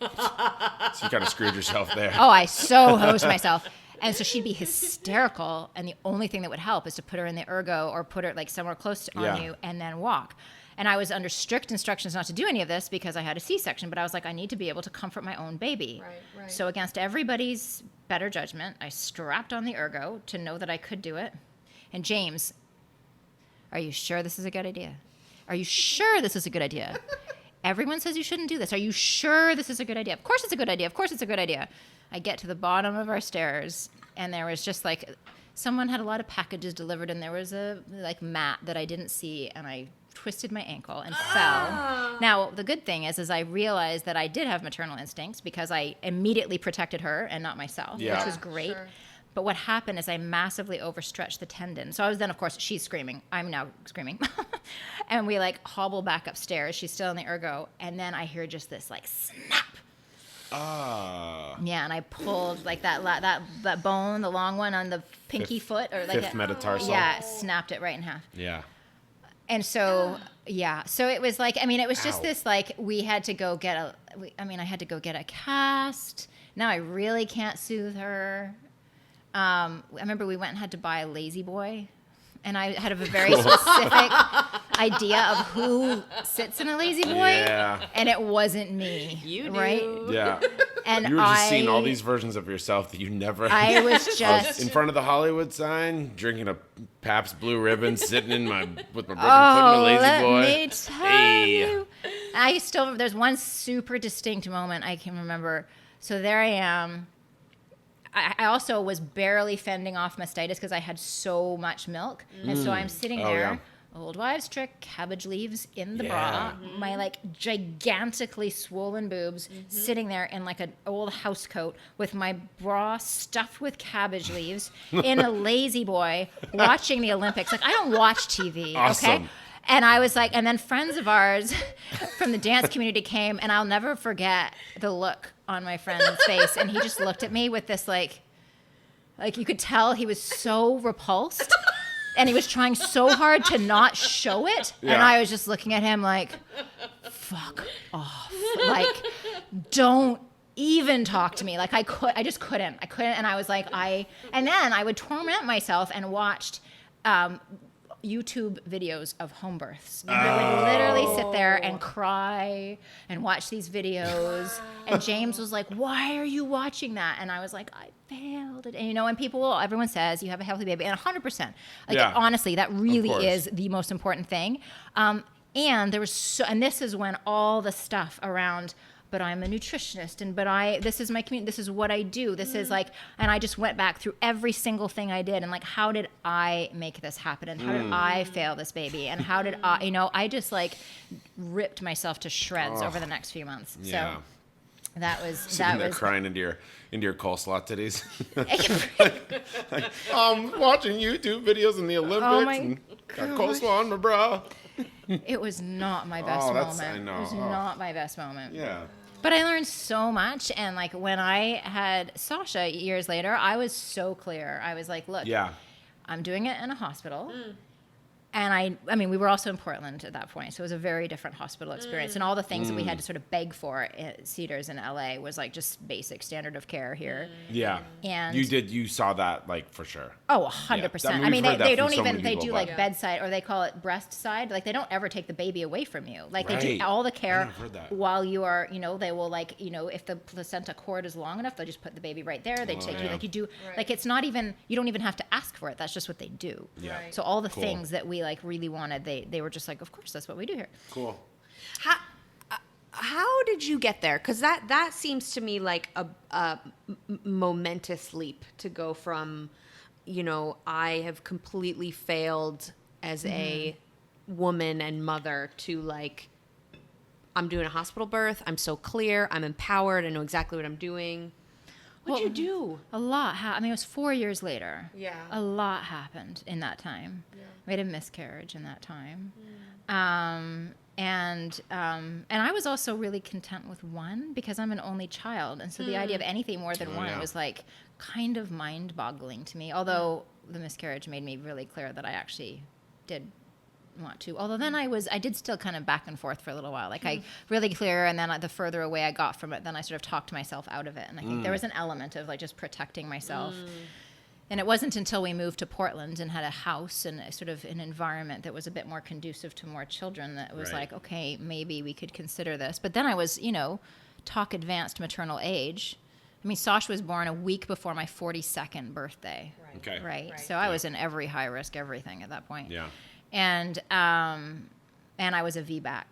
So you kind of screwed yourself there. Oh, I so hosed myself. And so she'd be hysterical, and the only thing that would help is to put her in the ergo or put her like somewhere close on you and then walk. And I was under strict instructions not to do any of this because I had a C-section, but I was like, I need to be able to comfort my own baby. Right. So against everybody's better judgment, I strapped on the ergo to know that I could do it. And James, are you sure this is a good idea? Are you sure this is a good idea? Everyone says you shouldn't do this. Are you sure this is a good idea? Of course it's a good idea. Of course it's a good idea. I get to the bottom of our stairs, and there was just like someone had a lot of packages delivered, and there was a like mat that I didn't see, and I twisted my ankle and fell. Now, the good thing is I realized that I did have maternal instincts because I immediately protected her and not myself, which was great. Sure. But what happened is I massively overstretched the tendon. So I was then, of course, she's screaming. I'm now screaming. And we like hobble back upstairs. She's still in the ergo. And then I hear just this like snap. Yeah, and I pulled like that bone, the long one on the pinky foot. Or like Fifth metatarsal. Yeah, snapped it right in half. Yeah. And so, so it was like, it was just Ow. this, like, we had to go get I had to go get a cast. Now I really can't soothe her. I remember we went and had to buy a Lazy Boy, and I had a very specific idea of who sits in a Lazy Boy, and it wasn't me. You do. Right? Yeah. And You were just seeing all these versions of yourself that you never... I was I was just... in front of the Hollywood sign, drinking a Pabst Blue Ribbon, sitting with my broken foot in a Oh, Lazy let Boy. me tell you. There's one super distinct moment I can remember. So there I am. I also was barely fending off mastitis because I had so much milk. And so I'm sitting Oh, there yeah. old wives' trick, cabbage leaves in the bra, my like gigantically swollen boobs sitting there in like an old house coat with my bra stuffed with cabbage leaves in a lazy boy watching the Olympics. Like, I don't watch TV, Awesome. okay? And I was like, and then friends of ours from the dance community came, and I'll never forget the look on my friend's face. And he just looked at me with this like you could tell he was so repulsed. And he was trying so hard to not show it. Yeah. And I was just looking at him like, fuck off. Like, don't even talk to me. Like, I just couldn't. And I was like, and then I would torment myself and watched YouTube videos of home births. And I would literally sit there and cry and watch these videos. And James was like, why are you watching that? And I was like, I failed it. And everyone says you have a healthy baby. And 100%. Like, honestly, that really is the most important thing. And there was and this is when all the stuff around, but I'm a nutritionist, and this is my community, this is what I do, this is like, and I just went back through every single thing I did, and like, how did I make this happen, and how did I fail this baby, and how did I just like ripped myself to shreds over the next few months. Yeah. So that was Sitting there crying into your coleslaw titties. I'm watching YouTube videos in the Olympics my and got coleslaw on my bra. It was not my best moment. I know. It was not my best moment. Yeah. But I learned so much, and like when I had Sasha years later, I was so clear. I was like, look, I'm doing it in a hospital. And I mean, we were also in Portland at that point, so it was a very different hospital experience. And all the things that we had to sort of beg for at Cedars in LA was like just basic standard of care here. Yeah. And you saw that, like, for sure. Oh, 100%. Yeah. I mean, we've heard they that from don't so even, many they people, do but- like bedside, or they call it breast side. Like, they don't ever take the baby away from you. Like, they Right. do all the I care never heard that. while you are, they will like, if the placenta cord is long enough, they'll just put the baby right there. They take you, yeah. like you do, like, it's not even, you don't even have to ask for it. That's just what they do. Yeah. Right. So all the Cool. things that we like really wanted, they were just like, of course, that's what we do here. Cool. How did you get there? Because that seems to me like a momentous leap to go from, I have completely failed as a woman and mother to like, I'm doing a hospital birth. I'm so clear. I'm empowered. I know exactly what I'm doing. What'd you do? A lot. I mean, it was 4 years later. Yeah. A lot happened in that time. Yeah. We had a miscarriage in that time. And I was also really content with one because I'm an only child. And so the idea of anything more than one was like kind of mind-boggling to me. Although the miscarriage made me really clear that I actually did want to. Although then I did still kind of back and forth for a little while. Like I really clear, and then the further away I got from it, then I sort of talked myself out of it. And I think there was an element of like just protecting myself. And it wasn't until we moved to Portland and had a house and a sort of an environment that was a bit more conducive to more children that it was like, okay, maybe we could consider this. But then I was, talk advanced maternal age. I mean, Sasha was born a week before my 42nd birthday. Okay. Right. So I was in every high risk everything at that point. Yeah. And I was a VBAC.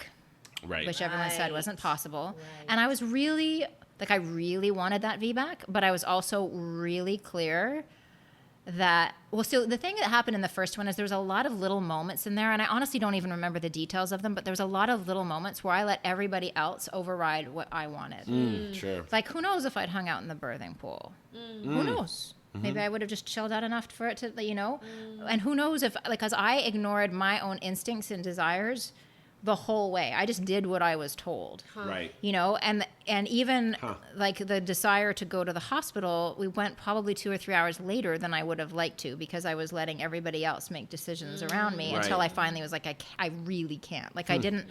Right. Which everyone said wasn't possible. Right. And I was really, I really wanted that VBAC, but I was also really clear that, so the thing that happened in the first one is there was a lot of little moments in there, and I honestly don't even remember the details of them, but there was a lot of little moments where I let everybody else override what I wanted. Sure. Like, who knows if I'd hung out in the birthing pool? Who knows? Maybe I would have just chilled out enough for it to, and who knows if, because I ignored my own instincts and desires the whole way. I just did what I was told. Right. And even like the desire to go to the hospital, we went probably 2 or 3 hours later than I would have liked to, because I was letting everybody else make decisions around me until I finally was like, I really can't. Like I didn't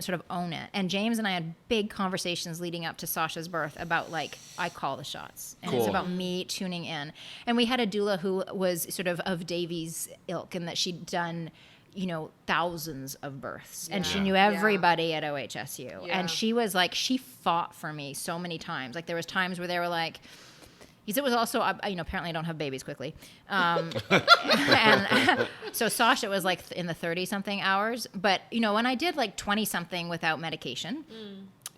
sort of own it. And James and I had big conversations leading up to Sasha's birth about like, I call the shots, and it's about me tuning in. And we had a doula who was sort of Davy's ilk, and that she'd done thousands of births, and she knew everybody at OHSU. And she was like, she fought for me so many times. Like there was times where they were like, because it was also, apparently I don't have babies quickly. And so Sasha was like in the 30 something hours, but when I did like 20 something without medication,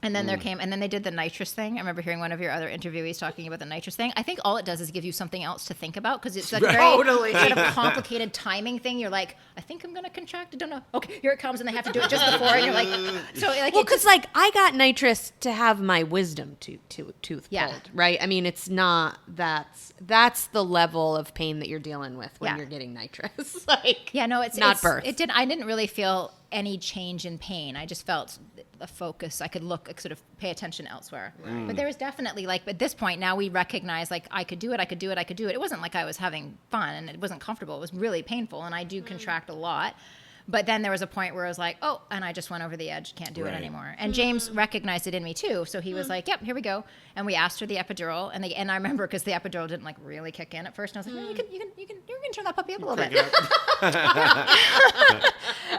And then and then they did the nitrous thing. I remember hearing one of your other interviewees talking about the nitrous thing. I think all it does is give you something else to think about because it's like a very sort of complicated timing thing. You're like, I think I'm going to contract. I don't know. Okay, here it comes. And they have to do it just before. And you're like, so like, well, because like I got nitrous to have my wisdom tooth Yeah. pulled, right? I mean, it's not, that's the level of pain that you're dealing with when Yeah. you're getting nitrous. Like, yeah, no, it's not birth. I didn't really feel any change in pain. I just felt a focus. I could sort of pay attention elsewhere. Right. But there was definitely like, at this point now we recognize like I could do it. It wasn't like I was having fun and it wasn't comfortable. It was really painful and I do contract a lot. But then there was a point where I was like, oh, and I just went over the edge. Can't do it anymore. And James recognized it in me too. So he was like, yep, here we go. And we asked her the epidural. And I remember because the epidural didn't like really kick in at first. And I was like, no, you can turn that puppy up a little bit.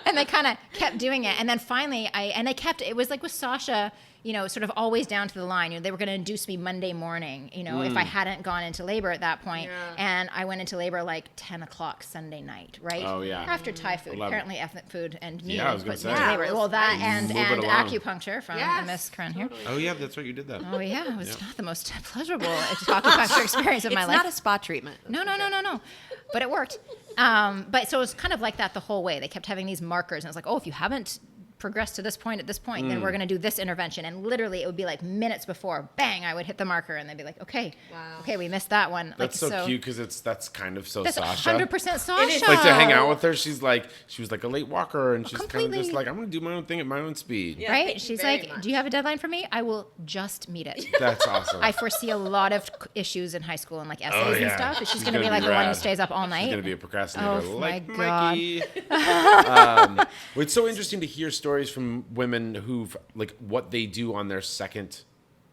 And they kind of kept doing it. And then finally it was like with Sasha, you know, sort of always down to the line. You know, they were going to induce me Monday morning, you know, if I hadn't gone into labor at that point. Yeah. And I went into labor like 10 o'clock Sunday night, right? Oh, yeah. After Thai food, apparently ethnic food and meat. Yeah, I was going to say. Labor. Well, that and acupuncture from Miss Kren here. Oh, yeah, that's right. You did that. Oh, yeah. It was not the most pleasurable acupuncture experience of my life. It's not a spa treatment. No. But it worked. But so it was kind of like that the whole way. They kept having these markers. And it was like, oh, if you haven't progressed to this point at this point, then we're going to do this intervention. And literally it would be like minutes before, bang, I would hit the marker and they'd be like, okay, we missed that one. That's like, so cute because that's kind of so that's Sasha. 100% Sasha. Like to hang out with her, she was like a late walker and she's kind of just Completely. like, I'm going to do my own thing at my own speed. Yeah, right? She's like, do you have a deadline for me? I will just meet it. That's awesome. I foresee a lot of issues in high school and like essays and stuff. But she's going to be like the one who rad. stays up all night. She's going to be a procrastinator like my God. Mikey. It's so interesting to hear stories from women who've like what they do on their second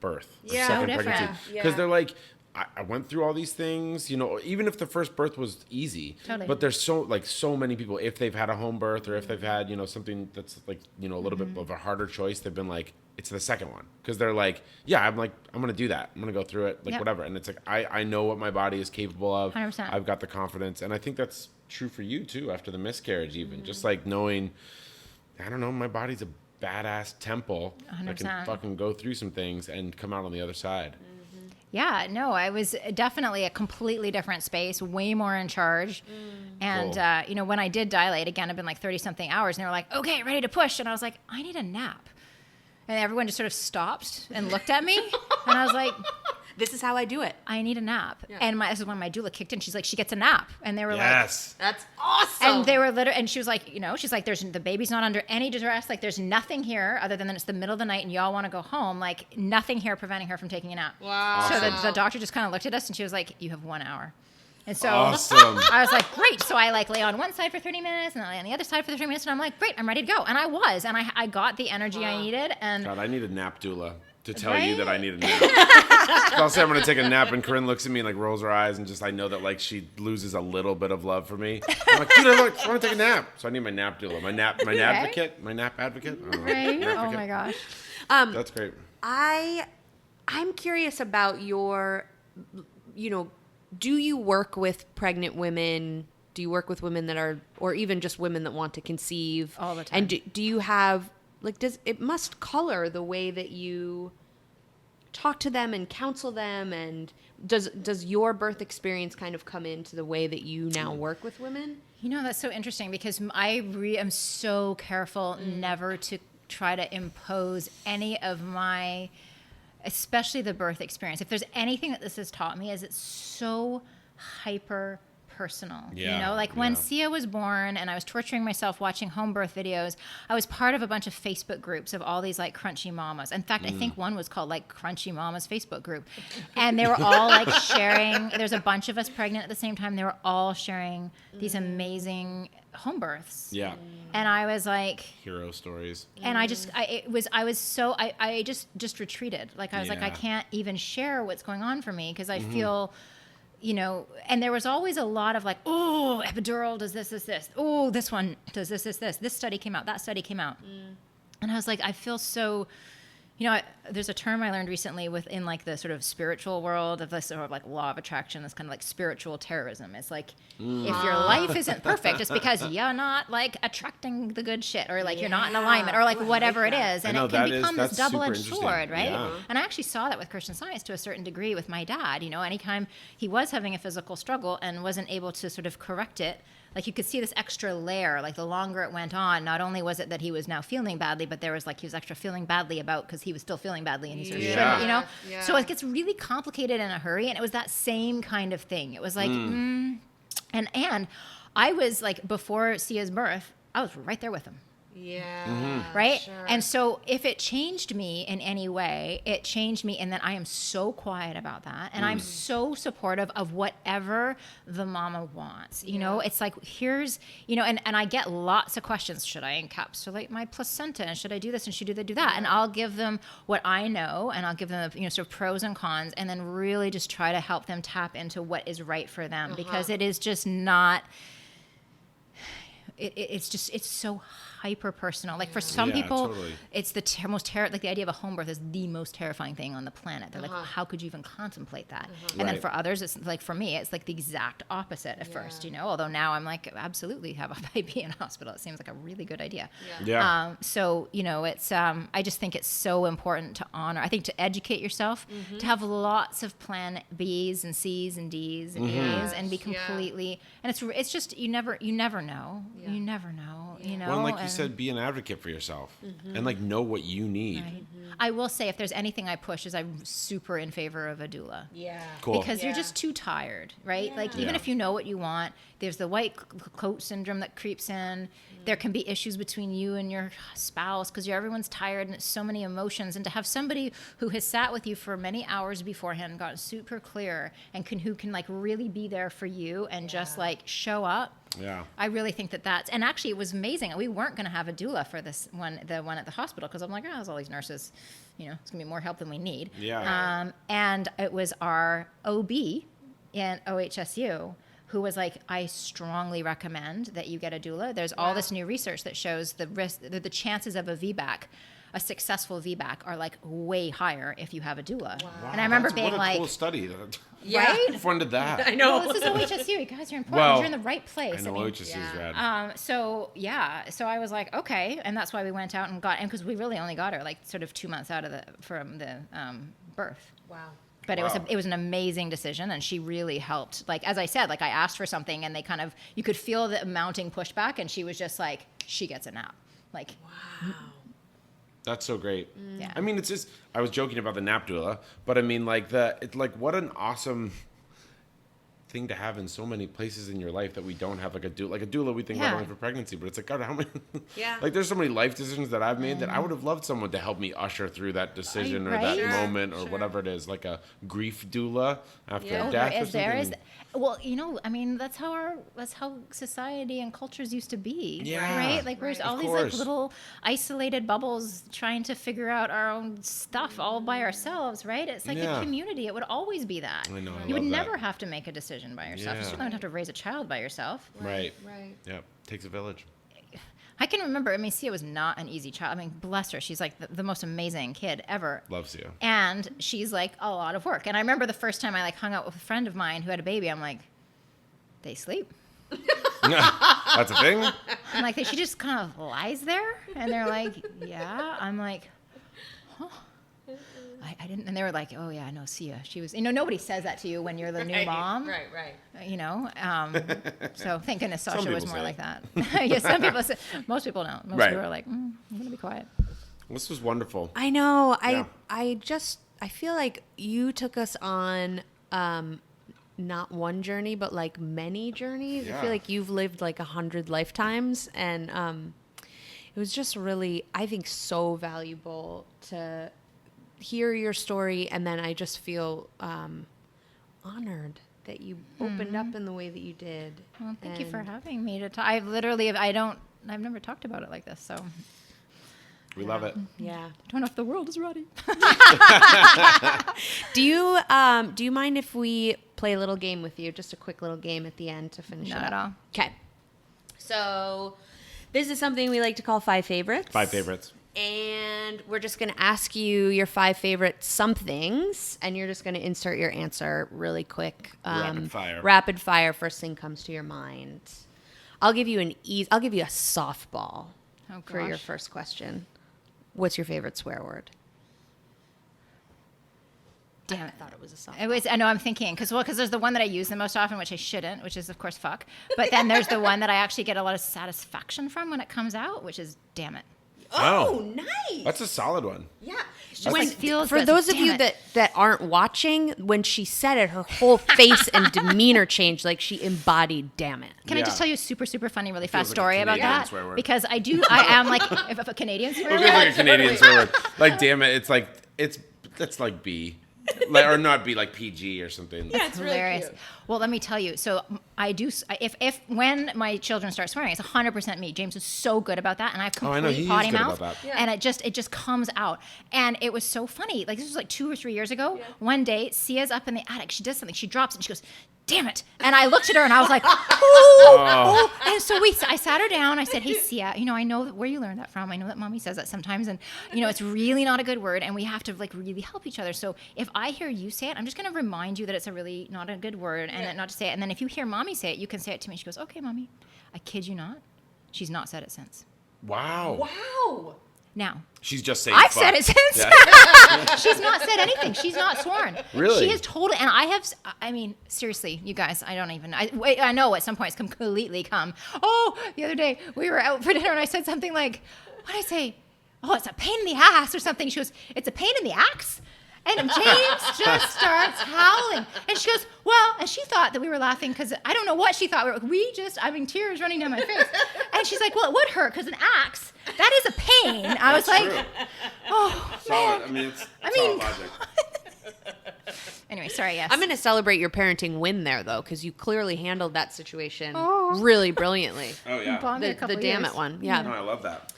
birth, Yeah. second So different. pregnancy, because they're like, I went through all these things, you know, even if the first birth was easy, but there's so many people, if they've had a home birth or if they've had, you know, something that's like, you know, a little bit of a harder choice, they've been like, it's the second one. Because they're like, yeah, I'm going to do that. I'm going to go through it, like whatever. And it's like, I know what my body is capable of. 100%. I've got the confidence. And I think that's true for you too, after the miscarriage even. Just like knowing, I don't know, my body's a badass temple. 100%. I can fucking go through some things and come out on the other side. Yeah, no, I was definitely a completely different space, way more in charge. And, Cool. you know, when I did dilate, again, I've been like 30-something hours, and they were like, okay, ready to push. And I was like, I need a nap. And everyone just sort of stopped and looked at me. And I was like, This is how I do it. I need a nap. Yeah. And this is when my doula kicked in. She's like, she gets a nap. And they were Yes. That's awesome. and they were literally, and she was like, you know, she's like, the baby's not under any duress. Like, there's nothing here other than it's the middle of the night and y'all want to go home. Like, nothing here preventing her from taking a nap. Wow. So Awesome. the doctor just kind of looked at us and she was like, you have 1 hour. And so Awesome. I was like, great. So I like lay on one side for 30 minutes and I lay on the other side for 30 minutes. And I'm like, great, I'm ready to go. And I was. And I got the energy I needed. And God, I need a nap doula to tell Right? you that I need a nap. I'll say I'm going to take a nap, and Corinne looks at me and like rolls her eyes, and just I know that like she loses a little bit of love for me. I'm like, dude, I want to take a nap, so I need my nap doula, my nap advocate. I don't know. right? Nap Oh advocate. my gosh. That's great. I'm curious about your, you know, do you work with pregnant women? Do you work with women that are, or even just women that want to conceive? All the time. And do you have, like, it must color the way that you talk to them and counsel them, and does your birth experience kind of come into the way that you now work with women? You know, that's so interesting because I am so careful never to try to impose any of my, especially the birth experience. If there's anything that this has taught me, is it's so hyper personal. Yeah, You know, like when yeah. Sia was born and I was torturing myself watching home birth videos, I was part of a bunch of Facebook groups of all these like crunchy mamas. In fact, I think one was called like Crunchy Mamas Facebook group. And they were all like sharing, there's a bunch of us pregnant at the same time. They were all sharing these amazing home births. Yeah. And I was like, Hero stories. and I just retreated. Like I was like, I Yeah. can't even share what's going on for me because I feel, you know, and there was always a lot of like, oh, epidural does this. Oh, this one does this. This study came out, that study came out. And I was like, I feel so, there's a term I learned recently within like the sort of spiritual world of this sort of like law of attraction. It's kind of like spiritual terrorism. It's like if your life isn't perfect, it's because you're not like attracting the good shit, or like you're not in alignment, or like whatever it is, and it can become this double-edged sword, right? Yeah. And I actually saw that with Christian Science to a certain degree with my dad. Anytime he was having a physical struggle and wasn't able to sort of correct it. Like you could see this extra layer, like the longer it went on, not only was it that he was now feeling badly, but there was like he was extra feeling badly about because he was still feeling badly and he sort of shouldn't, Yeah. So it gets really complicated in a hurry. And it was that same kind of thing. It was like, and I was like, before Sia's birth, I was right there with him. Yeah. Right. Sure. And so if it changed me in any way, it changed me. And then I am so quiet about that. And I'm so supportive of whatever the mama wants. It's like, here's, and I get lots of questions. Should I encapsulate my placenta? And should I do this? And should I do that? And I'll give them what I know. And I'll give them, sort of pros and cons. And then really just try to help them tap into what is right for them. Because it is just not, it's so hyper personal. Like for some people, totally. it's the like the idea of a home birth is the most terrifying thing on the planet. They're like, how could you even contemplate that? And then for others, it's like, for me, it's like the exact opposite at first, although now I'm like, absolutely have a baby in a hospital. It seems like a really good idea. Yeah. So, it's, I just think it's so important to honor, I think to educate yourself, to have lots of plan B's and C's and D's and A's and be completely, and it's just, you never know. You never know, Well, and like you said, be an advocate for yourself and like know what you need. Right. I will say, if there's anything I push, is I'm super in favor of a doula. Yeah. Cool. Because you're just too tired, right? Like even if you know what you want, there's the white coat syndrome that creeps in. There can be issues between you and your spouse because everyone's tired and it's so many emotions. And to have somebody who has sat with you for many hours beforehand, gotten super clear, and who can like really be there for you and just like show up. Yeah. I really think that's, and actually it was amazing. We weren't going to have a doula for this one, the one at the hospital, because I'm like, there's all these nurses, it's going to be more help than we need. Yeah. And it was our OB in OHSU who was like, I strongly recommend that you get a doula. There's all this new research that shows the risk, the chances of a VBAC, a successful VBAC, are like way higher if you have a doula. Wow. And I remember being what a like, cool study. right? Who funded that? I know. Well, this is OHSU. You guys are important. Well, You're in the right place. I know OHSU is rad. So I was like, okay, and that's why we went out and because we really only got her like sort of 2 months out of from the birth. Wow. But it was an amazing decision, and she really helped. Like, as I said, like I asked for something, and they kind of, you could feel the mounting pushback, and she was just like, she gets a nap. Like, Wow. That's so great. Yeah. I mean, it's just, I was joking about the nap doula, but I mean, like it's like, what an awesome thing to have in so many places in your life that we don't have like a doula. Like a doula, we think about only for pregnancy, but it's like, God, how many? Like, there's so many life decisions that I've made that I would have loved someone to help me usher through that decision or that moment or whatever it is, like a grief doula after a death or something. Well, I mean, that's how society and cultures used to be, Yeah. right? Like, we're all these like little isolated bubbles trying to figure out our own stuff all by ourselves, right? It's like a community. It would always be that. I know. I You would love never that. have to make a decision by yourself. You Yeah. certainly don't have to raise a child by yourself. Right. Right. Yep. Takes a village. I can remember, Sia was not an easy child. I mean, bless her. She's like the most amazing kid ever. Loves you. And she's like a lot of work. And I remember the first time I like hung out with a friend of mine who had a baby, I'm like, they sleep. That's a thing? I'm like, she just kind of lies there? And they're like, yeah. I'm like, huh. I didn't, and they were like, oh yeah, no, Sia. She was, nobody says that to you when you're the new mom. Right. So thank goodness Sasha was more say like that. Yeah, some people say, most people don't. Most people are like, I'm going to be quiet. This was wonderful. I know. Yeah. I feel like you took us on not one journey, but like many journeys. Yeah. I feel like you've lived like 100 lifetimes, and it was just really, I think, so valuable to hear your story, and then I just feel honored that you opened up in the way that you did. Well, thank you for having me to talk. I've never talked about it like this, so We love it. Yeah. I don't know if the world is ready. Do you mind if we play a little game with you? Just a quick little game at the end to finish it Not up. at all. Okay. So this is something we like to call 5 favorites. 5 favorites. And we're just going to ask you your 5 favorite somethings, and you're just going to insert your answer really quick. Rapid fire. Rapid fire. First thing comes to your mind. I'll give you a softball for your first question. What's your favorite swear word? Damn I it. thought it was a softball. I know I'm thinking because there's the one that I use the most often, which I shouldn't, which is of course fuck. But then there's the one that I actually get a lot of satisfaction from when it comes out, which is damn it. Oh, nice. That's a solid one. Yeah. Feels For good. those of Damn you it. that aren't watching, when she said it, her whole face and demeanor changed. Like she embodied "damn it." Can I Yeah. just tell you a super, super funny, really fast like a story about Canadian that? swear word. Because I am like if a Canadian swear It feels word. like a Canadian swear word. Like, damn it, that's like B. Like, or not B, like PG or something. Yeah, it's Hilarious. Well, let me tell you. So I do. If when my children start swearing, it's 100% me. James is so good about that, and I have Oh, I know, he complete is potty good mouth, about that. and it just comes out. And it was so funny. Like this was like 2 or 3 years ago. One day, Sia's up in the attic. She does something. She drops and she goes, "Damn it!" And I looked at her and I was like, "Oh!" And so I sat her down. I said, "Hey, Sia, I know where you learned that from. I know that mommy says that sometimes, and it's really not a good word, and we have to like really help each other. So if I hear you say it, I'm just going to remind you that it's a really not a good word, and that not to say it. And then if you hear mommy say it, you can say it to me." She goes, "Okay, mommy." I kid you not, she's not said it since. Wow. Wow. Now, She's just saying I've fuck. said it since. Yeah. She's not said anything. She's not sworn. Really? She is totally, and I mean, seriously, you guys, I know at some point it's completely come. Oh, the other day we were out for dinner and I said something like, what did I say? Oh, it's a pain in the ass or something. She goes, "It's a pain in the axe?" And James just starts howling. And she goes, "Well," and she thought that we were laughing because I don't know what she thought. Tears running down my face. And she's like, "Well, it would hurt because an axe, that is a pain." I was like, True. "Oh, Solid. man." I mean, it's I mean, solid logic. Anyway, sorry, yes. I'm going to celebrate your parenting win there, though, because you clearly handled that situation really brilliantly. Oh, yeah. Bond me a The couple damn years. it one. Yeah. No, I love that.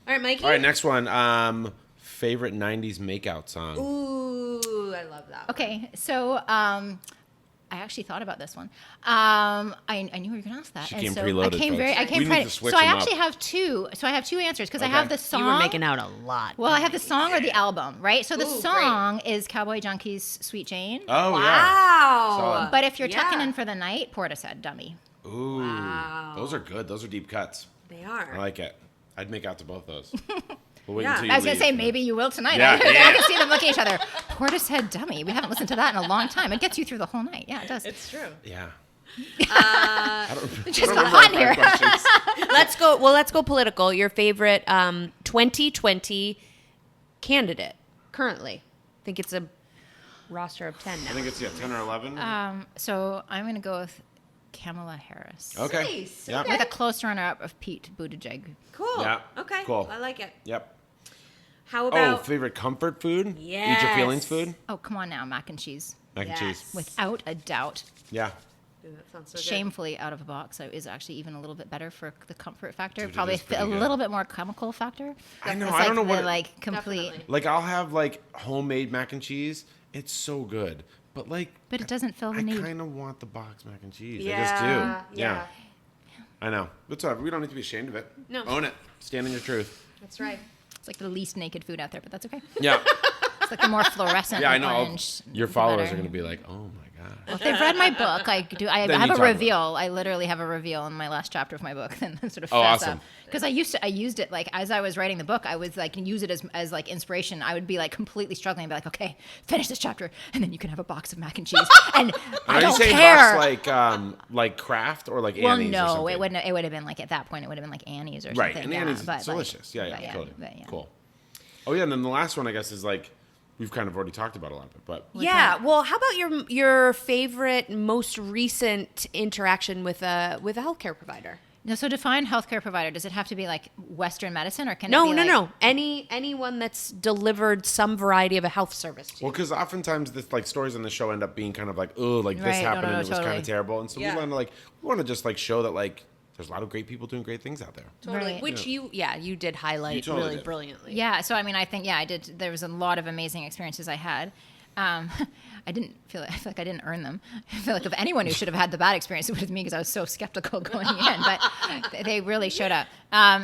All right, Mikey. All right, next one. Favorite 90s makeout song. Ooh, I love that. Okay, so I actually thought about this one. I knew you were going to ask that. She and came so preloaded, I came folks. We need ready. to switch So I them up. actually have two. So I have two answers because I Okay. have the song. You were making out a lot. Well, I have the song or the album, right? So the Ooh, song is Cowboy Junkies' "Sweet Jane." Oh, yeah. Wow. Solid. But if you're tucking Yeah. in for the night, Portishead, "Dummy." Ooh. Wow. Those are good. Those are deep cuts. They are. I like it. I'd make out to both those. We'll wait Yeah. until you I was going to say leave. maybe you will tonight. Yeah, I yeah. can see them looking at each other. Portishead, "Dummy." We haven't listened to that in a long time. It gets you through the whole night. Yeah, it does. It's true. Yeah. Just I don't got remember hot our here. questions. Let's go. Well, let's go political. Your favorite 2020 candidate currently. I think it's a roster of 10 now. I think it's 10 or 11. So I'm going to go with Kamala Harris. Okay. Nice. Yeah. Okay. With a close runner-up of Pete Buttigieg. Cool. Yeah. Okay. Cool. I like it. Yep. How Oh, about favorite comfort food? Eat your Yes. feelings food? Oh, come on now, mac and cheese. Mac and Yes. cheese. Without a doubt. Yeah. Ooh, that sounds so good. Shamefully out of a box is actually even a little bit better for the comfort factor. Dude, it Probably is pretty a good. little bit more chemical factor. I know. It's I don't know the, what. like complete. Definitely. Like, I'll have, like, homemade mac and cheese. It's so good. But, like, But it doesn't fill the I need. kind of want the box mac and cheese. I Yeah, just do. yeah. I know. That's whatever. We don't need to be ashamed of it. No. Own it. Stand in your truth. That's right. It's like the least naked food out there, but that's okay. Yeah. It's like the more fluorescent. Yeah, I and know. orange, Your the followers better. are going to be like, oh, my God. Well, if they've read my book, I Then have you a talk about reveal. I literally have a reveal in my last chapter of my book. Then sort of Oh, fess awesome. up. Because I used it like as I was writing the book, I was like use it as like inspiration. I would be like completely struggling, and be like, okay, finish this chapter, and then you can have a box of mac and cheese. And I Are you don't saying care. box like Kraft or like Well, Annie's or no, something? it wouldn't. It would have been like at that point, it would have been like Annie's or Right, something. and yeah, Annie's but, it's like- delicious. Yeah, but totally. but yeah. Cool. Oh, yeah, and then the last one, I guess, is like, we've kind of already talked about a lot of it, but Yeah. Well, how about your favorite, most recent interaction with a healthcare provider? No, so define healthcare provider. Does it have to be like Western medicine, or can No, it be no, like, no. Anyone that's delivered some variety of a health service to you. well, because oftentimes this like stories on the show end up being kind of like, oh, like this Right, no, happened no, and it was kind totally. of terrible, and so Yeah. we want to just like show that like there's a lot of great people doing great things out there. Totally. Right. Which you did highlight You totally really did. brilliantly. Yeah, so I mean, I think I did. There was a lot of amazing experiences I had. I feel like I didn't earn them. I feel like if anyone who should have had the bad experience, it was me, because I was so skeptical going in. But they really showed up.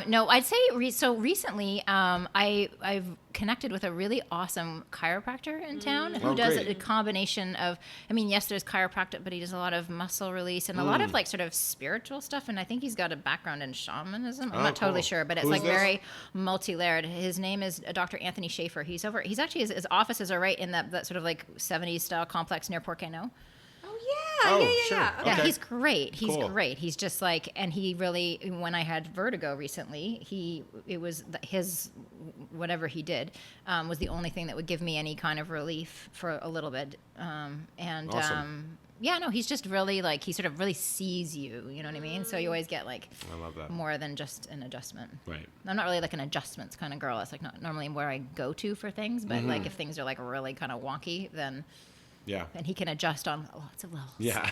No, I'd say so. Recently, I've connected with a really awesome chiropractor in town who does great. a combination of. I mean, yes, there's chiropractic, but he does a lot of muscle release and a lot of like sort of spiritual stuff. And I think he's got a background in shamanism. I'm not totally cool. sure, but it's Who's like this? very multi-layered. His name is Dr. Anthony Schaefer. He's actually his offices are right in that sort of like 70s style complex near Port Cano. Sure. Yeah, Okay. he's great. He's Cool. great. He's just like, and he really, when I had vertigo recently, it was his, whatever he did, was the only thing that would give me any kind of relief for a little bit. Awesome. Yeah, no, he's just really like, he sort of really sees you, you know what I mean? So you always get like I love that. more than just an adjustment. Right. I'm not really like an adjustments kind of girl. It's like not normally where I go to for things, but like if things are like really kind of wonky, then Yeah. he can adjust on lots of levels. Yeah.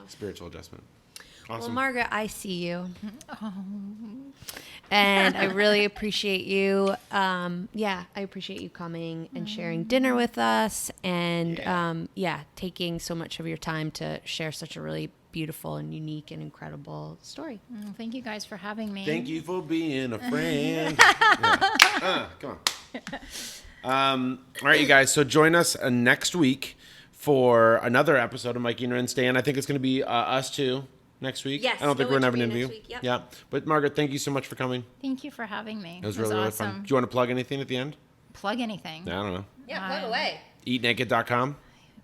Spiritual adjustment. Well, Awesome. Margaret, I see you. And I really appreciate you. I appreciate you coming and sharing dinner with us and, taking so much of your time to share such a really beautiful and unique and incredible story. Thank you guys for having me. Thank you for being a friend. Yeah. Come on. All right, you guys. So join us next week for another episode of Mikey and Rinne Stay. And I think it's going to be us two next week. Yes, I don't think no we're going to have an interview interview. next week, yep. Yeah. But Margaret, thank you so much for coming. Thank you for having me. It was really, really awesome. fun. Do you want to plug anything at the end? Plug anything. I don't know. Yeah, plug away. Eatnaked.com.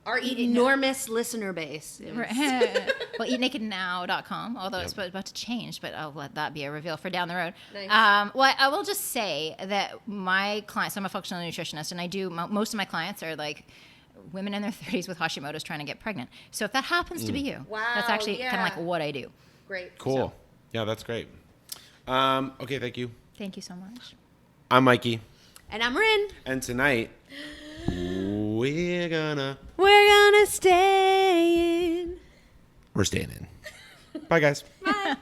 Our enormous listener base. Well, eatnakednow.com, although it's about to change, but I'll let that be a reveal for down the road. Nice. Well, I will just say that my clients, I'm a functional nutritionist, and I do, most of my clients are like women in their 30s with Hashimoto's trying to get pregnant. So if that happens to be you, that's Wow, actually kind of like what I do. Great. Cool. Yeah, that's great. Okay, thank you. Thank you so much. I'm Mikey. And I'm Rinne. And tonight, we're gonna stay in. We're staying in. Bye, guys. Bye.